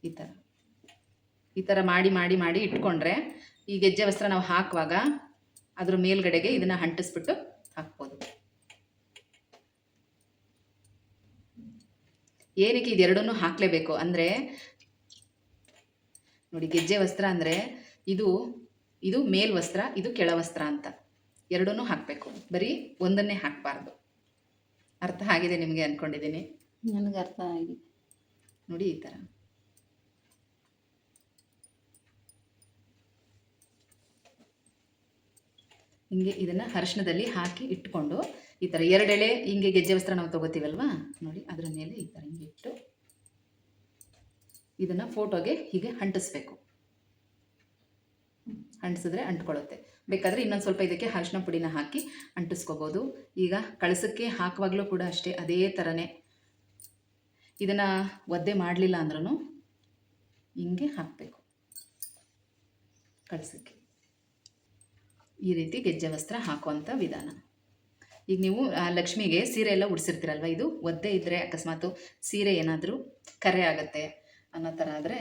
Speaker 1: ಈ ಥರ ಮಾಡಿ ಮಾಡಿ ಮಾಡಿ ಇಟ್ಕೊಂಡ್ರೆ ಈ ಗೆಜ್ಜೆ ವಸ್ತ್ರ ನಾವು ಹಾಕುವಾಗ ಅದ್ರ ಮೇಲ್ಗಡೆಗೆ ಇದನ್ನು ಅಂಟಿಸ್ಬಿಟ್ಟು ಹಾಕ್ಬೋದು. ಏನಕ್ಕೆ ಇದೆರಡನ್ನೂ ಹಾಕಲೇಬೇಕು ಅಂದರೆ ನೋಡಿ, ಗೆಜ್ಜೆ ವಸ್ತ್ರ ಅಂದರೆ ಇದು ಮೇಲ್ವಸ್ತ್ರ, ಇದು ಕೆಳವಸ್ತ್ರ ಅಂತ ಎರಡನ್ನೂ ಹಾಕಬೇಕು, ಬರೀ ಒಂದನ್ನೇ ಹಾಕಬಾರ್ದು. ಅರ್ಥ ಆಗಿದೆ ನಿಮಗೆ ಅಂದ್ಕೊಂಡಿದ್ದೀನಿ.
Speaker 3: ನನಗೆ ಅರ್ಥ ಆಗಿದೆ
Speaker 1: ನೋಡಿ. ಈ ಥರ ಹಿಂಗೆ ಇದನ್ನು ಅರಿಶಿನದಲ್ಲಿ ಹಾಕಿ ಇಟ್ಕೊಂಡು ಈ ಥರ 2 ಎಳೆ ಹಿಂಗೆ ಗೆಜ್ಜೆ ವಸ್ತ್ರ ನಾವು ತೊಗೋತೀವಲ್ವಾ, ನೋಡಿ ಅದರ ಮೇಲೆ ಈ ಥರ ಹಿಂಗೆ ಇಟ್ಟು ಇದನ್ನು ಫೋಟೋಗೆ ಹೀಗೆ ಅಂಟಿಸ್ಬೇಕು. ಅಂಟಿಸಿದ್ರೆ ಅಂಟ್ಕೊಳ್ಳುತ್ತೆ. ಬೇಕಾದರೆ ಇನ್ನೊಂದು ಸ್ವಲ್ಪ ಇದಕ್ಕೆ ಅರಿಶಿನ ಪುಡಿನ ಹಾಕಿ ಅಂಟಿಸ್ಕೋಬೋದು. ಈಗ ಕಳಸಕ್ಕೆ ಹಾಕುವಾಗಲೂ ಕೂಡ ಅಷ್ಟೇ ಅದೇ ಥರನೇ ಇದನ್ನು ಒದ್ದೆ ಮಾಡಲಿಲ್ಲ ಅಂದ್ರೂ ಹಿಂಗೆ ಹಾಕಬೇಕು ಕಳ್ಸೋಕ್ಕೆ. ಈ ರೀತಿ ಗೆಜ್ಜೆ ವಸ್ತ್ರ ಹಾಕುವಂಥ ವಿಧಾನ. ಈಗ ನೀವು ಲಕ್ಷ್ಮಿಗೆ ಸೀರೆ ಎಲ್ಲ ಉಡಿಸಿರ್ತೀರಲ್ವ, ಇದು ಒದ್ದೆ ಇದ್ದರೆ ಅಕಸ್ಮಾತು ಸೀರೆ ಏನಾದರೂ ಕರೆ ಆಗುತ್ತೆ ಅನ್ನೋ ಥರ ಆದರೆ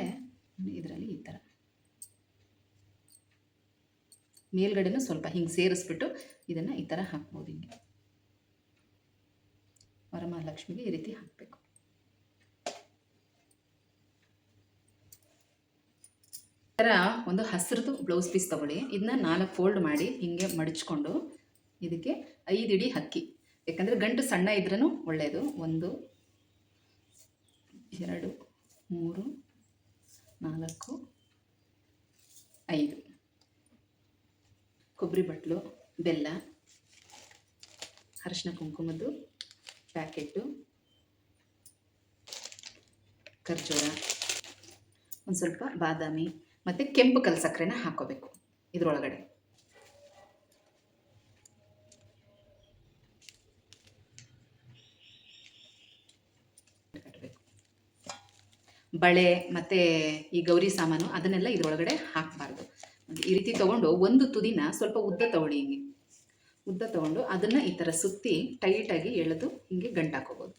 Speaker 1: ಇದರಲ್ಲಿ ಈ ಥರ ಮೇಲ್ಗಡೆನೂ ಸ್ವಲ್ಪ ಹಿಂಗೆ ಸೇರಿಸ್ಬಿಟ್ಟು ಇದನ್ನು ಈ ಥರ ಹಾಕ್ಬೋದು. ಹಿಂಗೆ ವರಮಹಾಲಕ್ಷ್ಮಿಗೆ ಈ ರೀತಿ ಹಾಕಬೇಕು. ಈ ಥರ ಒಂದು ಹಸಿರದು ಬ್ಲೌಸ್ ಪೀಸ್ ತೊಗೊಳ್ಳಿ. ಇದನ್ನ 4 ಫೋಲ್ಡ್ ಮಾಡಿ ಹಿಂಗೆ ಮಡಚ್ಕೊಂಡು ಇದಕ್ಕೆ 5 ಇಡಿ ಅಕ್ಕಿ, ಯಾಕಂದರೆ ಗಂಟು ಸಣ್ಣ ಇದ್ರೂ ಒಳ್ಳೆಯದು. 1 2 3 4 5 ಕೊಬ್ಬರಿ ಬಟ್ಲು, ಬೆಲ್ಲ, ಅರಿಶಿನ ಕುಂಕುಮದ್ದು ಪ್ಯಾಕೆಟು, ಖರ್ಜೂರ, ಒಂದು ಸ್ವಲ್ಪ ಬಾದಾಮಿ ಮತ್ತು ಕೆಂಪು ಕಲ್ ಸಕ್ಕರೆನ ಹಾಕೋಬೇಕು ಇದರೊಳಗಡೆ. ಬಳೆ ಮತ್ತು ಈ ಗೌರಿ ಸಾಮಾನು ಅದನ್ನೆಲ್ಲ ಇದರೊಳಗಡೆ ಹಾಕಬಾರ್ದು. ಈ ರೀತಿ ತೊಗೊಂಡು ಒಂದು ತುದಿನ ಸ್ವಲ್ಪ ಉದ್ದ ತೊಗೊಳ್ಳಿ. ಹಿಂಗೆ ಉದ್ದ ತೊಗೊಂಡು ಅದನ್ನು ಈ ಥರ ಸುತ್ತಿ ಟೈಟಾಗಿ ಎಳೆದು ಹಿಂಗೆ ಗಂಟು ಹಾಕೋಬೋದು.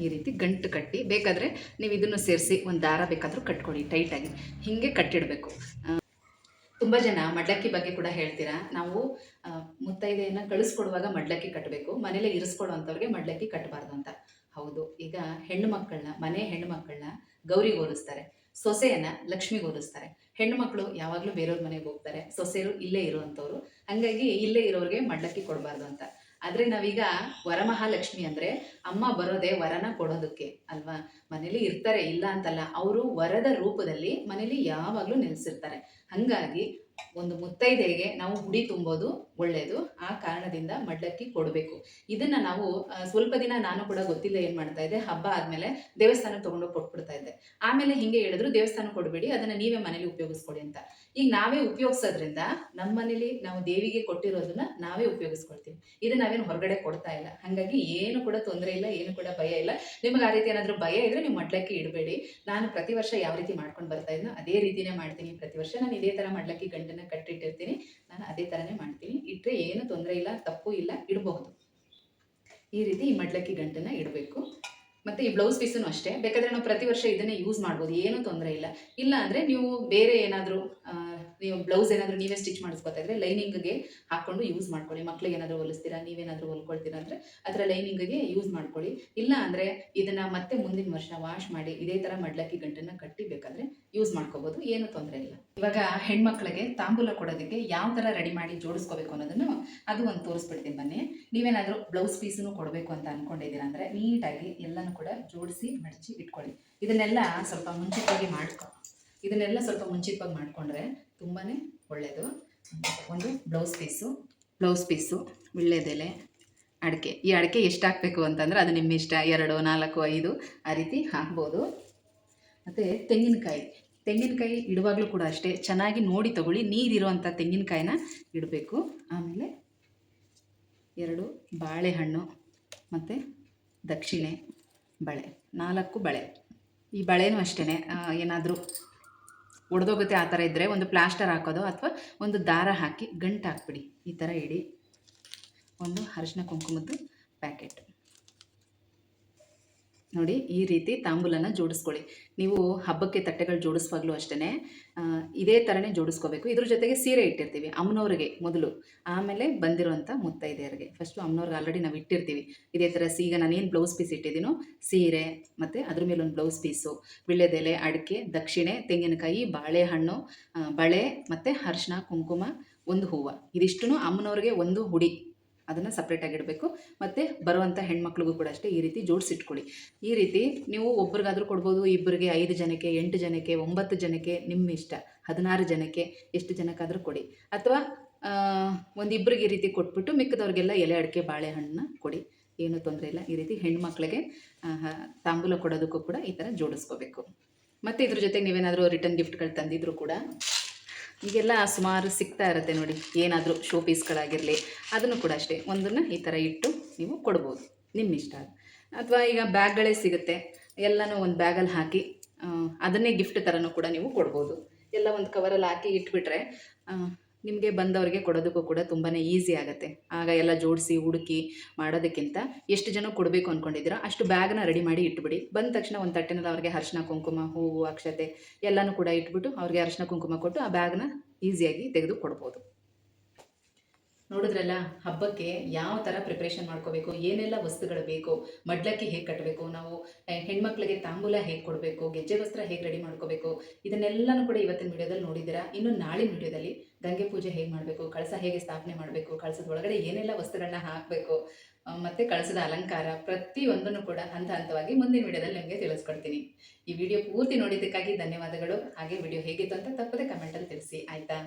Speaker 1: ಈ ರೀತಿ ಗಂಟು ಕಟ್ಟಿ ಬೇಕಾದರೆ ನೀವು ಇದನ್ನು ಸೇರಿಸಿ ಒಂದು ದಾರ ಬೇಕಾದರೂ ಕಟ್ಕೊಳ್ಳಿ ಟೈಟಾಗಿ. ಹೀಗೆ ಕಟ್ಟಿಡಬೇಕು. ತುಂಬ ಜನ ಮಡ್ಲಕ್ಕಿ ಬಗ್ಗೆ ಕೂಡ ಹೇಳ್ತೀರಾ. ನಾವು ಮುತ್ತೈದೆಯನ್ನು ಕಳಿಸ್ಕೊಡುವಾಗ ಮಡ್ಲಕ್ಕಿ ಕಟ್ಟಬೇಕು, ಮನೇಲೆ ಇರಿಸ್ಕೊಡೋ ಅಂಥವ್ರಿಗೆ ಮಡ್ಲಕ್ಕಿ ಕಟ್ಟಬಾರ್ದು ಅಂತ. ಹೌದು, ಈಗ ಹೆಣ್ಣು ಮಕ್ಕಳನ್ನ, ಮನೆ ಹೆಣ್ಣು ಮಕ್ಕಳನ್ನ ಗೌರಿಗೆ ಹೋಲಿಸ್ತಾರೆ, ಸೊಸೆಯನ್ನು ಲಕ್ಷ್ಮಿಗೆ ಹೋಲಿಸ್ತಾರೆ. ಹೆಣ್ಣು ಮಕ್ಕಳು ಯಾವಾಗಲೂ ಬೇರೆಯವ್ರ ಮನೆಗೆ ಹೋಗ್ತಾರೆ, ಸೊಸೆಯರು ಇಲ್ಲೇ ಇರುವಂಥವ್ರು. ಹಾಗಾಗಿ ಇಲ್ಲೇ ಇರೋರಿಗೆ ಮಡ್ಲಕ್ಕಿ ಕೊಡಬಾರ್ದು ಅಂತ. ಆದರೆ ನಾವೀಗ ವರಮಹಾಲಕ್ಷ್ಮಿ ಅಂದರೆ ಅಮ್ಮ ಬರೋದೇ ವರನ ಕೊಡೋದಕ್ಕೆ ಅಲ್ವಾ. ಮನೇಲಿ ಇರ್ತಾರೆ, ಇಲ್ಲ ಅಂತಲ್ಲ, ಅವರು ವರದ ರೂಪದಲ್ಲಿ ಮನೇಲಿ ಯಾವಾಗಲೂ ನೆಲೆಸಿರ್ತಾರೆ. ಹಾಗಾಗಿ ಒಂದು ಮುತ್ತೈದೆಗೆ ನಾವು ಹುಡಿ ತುಂಬೋದು ಒಳ್ಳೆಯದು. ಆ ಕಾರಣದಿಂದ ಮಡ್ಲಕ್ಕಿ ಕೊಡಬೇಕು. ಇದನ್ನು ನಾವು ಸ್ವಲ್ಪ ದಿನ ನಾನು ಕೂಡ ಗೊತ್ತಿಲ್ಲ ಏನು ಮಾಡ್ತಾ ಇದ್ದೆ, ಹಬ್ಬ ಆದಮೇಲೆ ದೇವಸ್ಥಾನಕ್ಕೆ ತೊಗೊಂಡೋಗಿ ಕೊಟ್ಬಿಡ್ತಾ ಇದ್ದೆ. ಆಮೇಲೆ ಹಿಂಗೆ ಹೇಳಿದ್ರು ದೇವಸ್ಥಾನಕ್ಕೆ ಕೊಡಬೇಡಿ, ಅದನ್ನು ನೀವೇ ಮನೇಲಿ ಉಪಯೋಗಿಸ್ಕೊಡಿ ಅಂತ. ಈಗ ನಾವೇ ಉಪಯೋಗಿಸೋದ್ರಿಂದ ನಮ್ಮ ಮನೇಲಿ ನಾವು ದೇವಿಗೆ ಕೊಟ್ಟಿರೋದನ್ನ ನಾವೇ ಉಪಯೋಗಿಸ್ಕೊಳ್ತೀವಿ. ಇದು ನಾವೇನು ಹೊರಗಡೆ ಕೊಡ್ತಾ ಇಲ್ಲ. ಹಾಗಾಗಿ ಏನು ಕೂಡ ತೊಂದರೆ ಇಲ್ಲ, ಏನು ಕೂಡ ಭಯ ಇಲ್ಲ. ನಿಮಗೆ ಆ ರೀತಿ ಏನಾದರೂ ಭಯ ಇದ್ದರೆ ನೀವು ಮಡ್ಲಕ್ಕಿ ಇಡಬೇಡಿ. ನಾನು ಪ್ರತಿ ವರ್ಷ ಯಾವ ರೀತಿ ಮಾಡ್ಕೊಂಡು ಬರ್ತಾ ಇದ್ನೋ ಅದೇ ರೀತಿಯೇ ಮಾಡ್ತೀನಿ. ಪ್ರತಿ ವರ್ಷ ನಾನು ಇದೇ ಥರ ಮಡ್ಲಕ್ಕಿ ಗಂಟನ್ನು ಕಟ್ಟಿಟ್ಟಿರ್ತೀನಿ. ನಾನು ಅದೇ ಥರನೇ ಮಾಡ್ತೀನಿ. ಇಟ್ಟರೆ ಏನು ತೊಂದರೆ ಇಲ್ಲ, ತಪ್ಪು ಇಲ್ಲ, ಇಡಬಹುದು. ಈ ರೀತಿ ಈ ಮಡ್ಲಕ್ಕಿ ಗಂಟನ್ನು ಇಡಬೇಕು. ಮತ್ತು ಈ ಬ್ಲೌಸ್ ಪೀಸನ್ನು ಅಷ್ಟೇ, ಬೇಕಾದರೆ ನಾವು ಪ್ರತಿ ವರ್ಷ ಇದನ್ನೇ ಯೂಸ್ ಮಾಡ್ಬೋದು, ಏನೂ ತೊಂದರೆ ಇಲ್ಲ. ಇಲ್ಲ ಅಂದರೆ ನೀವು ಬೇರೆ ಏನಾದರೂ ನೀವು ಬ್ಲೌಸ್ ಏನಾದರೂ ನೀವೇ ಸ್ಟಿಚ್ ಮಾಡಿಸ್ಕೊತಾ ಇದ್ರೆ ಲೈನಿಂಗ್ಗೆ ಹಾಕ್ಕೊಂಡು ಯೂಸ್ ಮಾಡ್ಕೊಳ್ಳಿ. ಮಕ್ಳಿಗೆ ಏನಾದರೂ ಹೊಲಿಸ್ತೀರಾ, ನೀವೇನಾದರೂ ಹೊಲ್ಕೊಳ್ತೀರಾ ಅಂದರೆ ಅದರ ಲೈನಿಂಗ್ಗೆ ಯೂಸ್ ಮಾಡ್ಕೊಳ್ಳಿ. ಇಲ್ಲ ಅಂದರೆ ಇದನ್ನು ಮತ್ತೆ ಮುಂದಿನ ವರ್ಷ ವಾಶ್ ಮಾಡಿ ಇದೇ ಥರ ಮಡ್ಲಕ್ಕಿ ಗಂಟನ್ನು ಕಟ್ಟಿ ಬೇಕಾದರೆ ಯೂಸ್ ಮಾಡ್ಕೋಬೋದು, ಏನು ತೊಂದರೆ ಇಲ್ಲ. ಇವಾಗ ಹೆಣ್ಮಕ್ಳಿಗೆ ತಾಂಬೂಲ ಕೊಡೋದಕ್ಕೆ ಯಾವ ಥರ ರೆಡಿ ಮಾಡಿ ಜೋಡಿಸ್ಕೋಬೇಕು ಅನ್ನೋದನ್ನು ಅದು ಒಂದು ತೋರಿಸ್ಬಿಡ್ತೀನಿ ಬನ್ನಿ. ನೀವೇನಾದರೂ ಬ್ಲೌಸ್ ಪೀಸನ್ನು ಕೊಡಬೇಕು ಅಂತ ಅಂದ್ಕೊಂಡಿದ್ದೀರಾ ಅಂದರೆ ನೀಟಾಗಿ ಎಲ್ಲನೂ ಕೂಡ ಜೋಡಿಸಿ ಮಡಚಿ ಇಟ್ಕೊಳ್ಳಿ. ಇದನ್ನೆಲ್ಲ ಸ್ವಲ್ಪ ಮುಂಚಿತವಾಗಿ ಮಾಡಿಕೊಂಡ್ರೆ ತುಂಬಾ ಒಳ್ಳೆಯದು. ಒಂದು ಬ್ಲೌಸ್ ಪೀಸು ವಿಳ್ಳೆದೆಲೆ, ಅಡಿಕೆ. ಈ ಅಡಿಕೆ ಎಷ್ಟು ಹಾಕಬೇಕು ಅಂತಂದರೆ ಅದು ನಿಮ್ಮ ಇಷ್ಟ, 2 4 5 ಆ ರೀತಿ ಹಾಕ್ಬೋದು. ಮತ್ತು ತೆಂಗಿನಕಾಯಿ ಇಡುವಾಗಲೂ ಕೂಡ ಅಷ್ಟೇ ಚೆನ್ನಾಗಿ ನೋಡಿ ತಗೊಳ್ಳಿ, ನೀರಿರುವಂಥ ತೆಂಗಿನಕಾಯಿನ ಇಡಬೇಕು. ಆಮೇಲೆ 2 ಬಾಳೆಹಣ್ಣು ಮತ್ತು ದಕ್ಷಿಣೆ, ಬಳೆ, 4 ಬಳೆ. ಈ ಬಳೆನೂ ಅಷ್ಟೇ, ಏನಾದರೂ ಒಡೆದೋಗುತ್ತೆ ಆ ಥರ ಇದ್ದರೆ ಒಂದು ಪ್ಲಾಸ್ಟರ್ ಹಾಕೋದು ಅಥವಾ ಒಂದು ದಾರ ಹಾಕಿ ಗಂಟು ಹಾಕ್ಬಿಡಿ. ಈ ಥರ ಇಡಿ. ಒಂದು ಅರಿಶಿನ ಕುಂಕುಮದ್ದು ಪ್ಯಾಕೆಟ್ ನೋಡಿ. ಈ ರೀತಿ ತಾಂಬೂಲನ ಜೋಡಿಸ್ಕೊಳ್ಳಿ. ನೀವು ಹಬ್ಬಕ್ಕೆ ತಟ್ಟೆಗಳು ಜೋಡಿಸುವಾಗಲೂ ಅಷ್ಟೇ ಇದೇ ಥರನೇ ಜೋಡಿಸ್ಕೋಬೇಕು. ಇದ್ರ ಜೊತೆಗೆ ಸೀರೆ ಇಟ್ಟಿರ್ತೀವಿ ಅಮ್ಮನವ್ರಿಗೆ ಮೊದಲು, ಆಮೇಲೆ ಬಂದಿರೋಂಥ ಮುತ್ತೈದೆಯರಿಗೆ. ಫಸ್ಟು ಅಮ್ಮನವ್ರಿಗೆ ಆಲ್ರೆಡಿ ನಾವು ಇಟ್ಟಿರ್ತೀವಿ ಇದೇ ಥರ. ಈಗ ನಾನೇನು ಬ್ಲೌಸ್ ಪೀಸ್ ಇಟ್ಟಿದ್ದೀನೋ ಸೀರೆ ಮತ್ತು ಅದ್ರ ಮೇಲೆ ಒಂದು ಬ್ಲೌಸ್ ಪೀಸು, ವಿಳ್ಳೆದೆಲೆ, ಅಡಿಕೆ, ದಕ್ಷಿಣೆ, ತೆಂಗಿನಕಾಯಿ, ಬಾಳೆಹಣ್ಣು, ಬಳೆ ಮತ್ತು ಅರಿಶಿನ ಕುಂಕುಮ, ಒಂದು ಹೂವು. ಇದಿಷ್ಟು ಅಮ್ಮನವ್ರಿಗೆ ಒಂದು ಹುಡಿ, ಅದನ್ನು ಸಪ್ರೇಟಾಗಿ ಇಡಬೇಕು. ಮತ್ತು ಬರುವಂಥ ಹೆಣ್ಮಕ್ಳಿಗೂ ಕೂಡ ಅಷ್ಟೇ ಈ ರೀತಿ ಜೋಡಿಸಿಟ್ಕೊಳ್ಳಿ. ಈ ರೀತಿ ನೀವು ಒಬ್ರಿಗಾದರೂ ಕೊಡ್ಬೋದು, ಇಬ್ಬರಿಗೆ, 5 ಜನಕ್ಕೆ, 8 ಜನಕ್ಕೆ, 9 ಜನಕ್ಕೆ, ನಿಮ್ಮ ಇಷ್ಟ. 16 ಜನಕ್ಕೆ ಎಷ್ಟು ಜನಕ್ಕಾದರೂ ಕೊಡಿ. ಅಥವಾ ಒಂದಿಬ್ಬರಿಗೆ ಈ ರೀತಿ ಕೊಟ್ಬಿಟ್ಟು ಮಿಕ್ಕದವ್ರಿಗೆಲ್ಲ ಎಲೆ, ಅಡಿಕೆ, ಬಾಳೆಹಣ್ಣನ್ನ ಕೊಡಿ, ಏನೂ ತೊಂದರೆ ಇಲ್ಲ. ಈ ರೀತಿ ಹೆಣ್ಮಕ್ಳಿಗೆ ತಾಂಬೂಲ ಕೊಡೋದಕ್ಕೂ ಕೂಡ ಈ ಥರ ಜೋಡಿಸ್ಕೋಬೇಕು. ಮತ್ತು ಇದ್ರ ಜೊತೆಗೆ ನೀವೇನಾದರೂ ರಿಟರ್ನ್ ಗಿಫ್ಟ್ಗಳು ತಂದಿದ್ರು ಕೂಡ ಈಗೆಲ್ಲ ಸುಮಾರು ಸಿಗ್ತಾ ಇರುತ್ತೆ ನೋಡಿ, ಏನಾದರೂ ಶೋ ಪೀಸ್ಗಳಾಗಿರಲಿ ಅದನ್ನು ಕೂಡ ಅಷ್ಟೇ ಒಂದನ್ನು ಈ ಥರ ಇಟ್ಟು ನೀವು ಕೊಡ್ಬೋದು, ನಿಮ್ಮ ಇಷ್ಟ. ಅಥವಾ ಈಗ ಬ್ಯಾಗ್ಗಳೇ ಸಿಗುತ್ತೆ, ಎಲ್ಲನೂ ಒಂದು ಬ್ಯಾಗಲ್ಲಿ ಹಾಕಿ ಅದನ್ನೇ ಗಿಫ್ಟ್ ಥರನೂ ಕೂಡ ನೀವು ಕೊಡ್ಬೋದು. ಎಲ್ಲ ಒಂದು ಕವರಲ್ಲಿ ಹಾಕಿ ಇಟ್ಬಿಟ್ರೆ ನಿಮಗೆ ಬಂದವರಿಗೆ ಕೊಡೋದಕ್ಕೂ ಕೂಡ ತುಂಬಾ ಈಸಿ ಆಗುತ್ತೆ. ಆಗ ಎಲ್ಲ ಜೋಡಿಸಿ ಹುಡುಕಿ ಮಾಡೋದಕ್ಕಿಂತ ಎಷ್ಟು ಜನ ಕೊಡಬೇಕು ಅಂದ್ಕೊಂಡಿದ್ದೀರೋ ಅಷ್ಟು ಬ್ಯಾಗ್ನ ರೆಡಿ ಮಾಡಿ ಇಟ್ಬಿಡಿ. ಬಂದ ತಕ್ಷಣ ಒಂದು ತಟ್ಟೆನಲ್ಲಿ ಅವ್ರಿಗೆ ಅರಿಶಿನ ಕುಂಕುಮ ಹೂವು ಅಕ್ಷತೆ ಎಲ್ಲನೂ ಕೂಡ ಇಟ್ಬಿಟ್ಟು ಅವ್ರಿಗೆ ಅರಿಶಿನ ಕುಂಕುಮ ಕೊಟ್ಟು ಆ ಬ್ಯಾಗ್ನ ಈಸಿಯಾಗಿ ತೆಗೆದು ಕೊಡ್ಬೋದು. ನೋಡಿದ್ರಲ್ಲ, ಹಬ್ಬಕ್ಕೆ ಯಾವ ಥರ ಪ್ರಿಪ್ರೇಷನ್ ಮಾಡ್ಕೋಬೇಕು, ಏನೆಲ್ಲ ವಸ್ತುಗಳು ಬೇಕು, ಮಡ್ಲಕ್ಕಿ ಹೇಗೆ ಕಟ್ಟಬೇಕು, ನಾವು ಹೆಣ್ಮಕ್ಳಿಗೆ ತಾಂಬೂಲ ಹೇಗೆ ಕೊಡಬೇಕು, ಗೆಜ್ಜೆ ವಸ್ತ್ರ ಹೇಗೆ ರೆಡಿ ಮಾಡ್ಕೋಬೇಕು, ಇದನ್ನೆಲ್ಲನೂ ಕೂಡ ಇವತ್ತಿನ ವಿಡಿಯೋದಲ್ಲಿ ನೋಡಿದ್ದೀರಾ. ಇನ್ನು ನಾಳಿನ ವಿಡಿಯೋದಲ್ಲಿ ಗಂಗೆ ಪೂಜೆ ಹೇಗೆ ಮಾಡಬೇಕು, ಕಳಸ ಹೇಗೆ ಸ್ಥಾಪನೆ ಮಾಡಬೇಕು, ಕಳಸದ ಒಳಗಡೆ ಏನೆಲ್ಲ ವಸ್ತುಗಳನ್ನ ಹಾಕಬೇಕು, ಮತ್ತು ಕಳಸದ ಅಲಂಕಾರ ಪ್ರತಿಯೊಂದನ್ನು ಕೂಡ ಹಂತ ಹಂತವಾಗಿ ಮುಂದಿನ ವಿಡಿಯೋದಲ್ಲಿ ನಿಮಗೆ ತಿಳಿಸ್ಕೊಡ್ತೀನಿ. ಈ ವಿಡಿಯೋ ಪೂರ್ತಿ ನೋಡಿದ್ದಕ್ಕಾಗಿ ಧನ್ಯವಾದಗಳು. ಹಾಗೆ ವಿಡಿಯೋ ಹೇಗಿತ್ತು ಅಂತ ತಪ್ಪದೆ ಕಮೆಂಟಲ್ಲಿ ತಿಳಿಸಿ, ಆಯಿತಾ?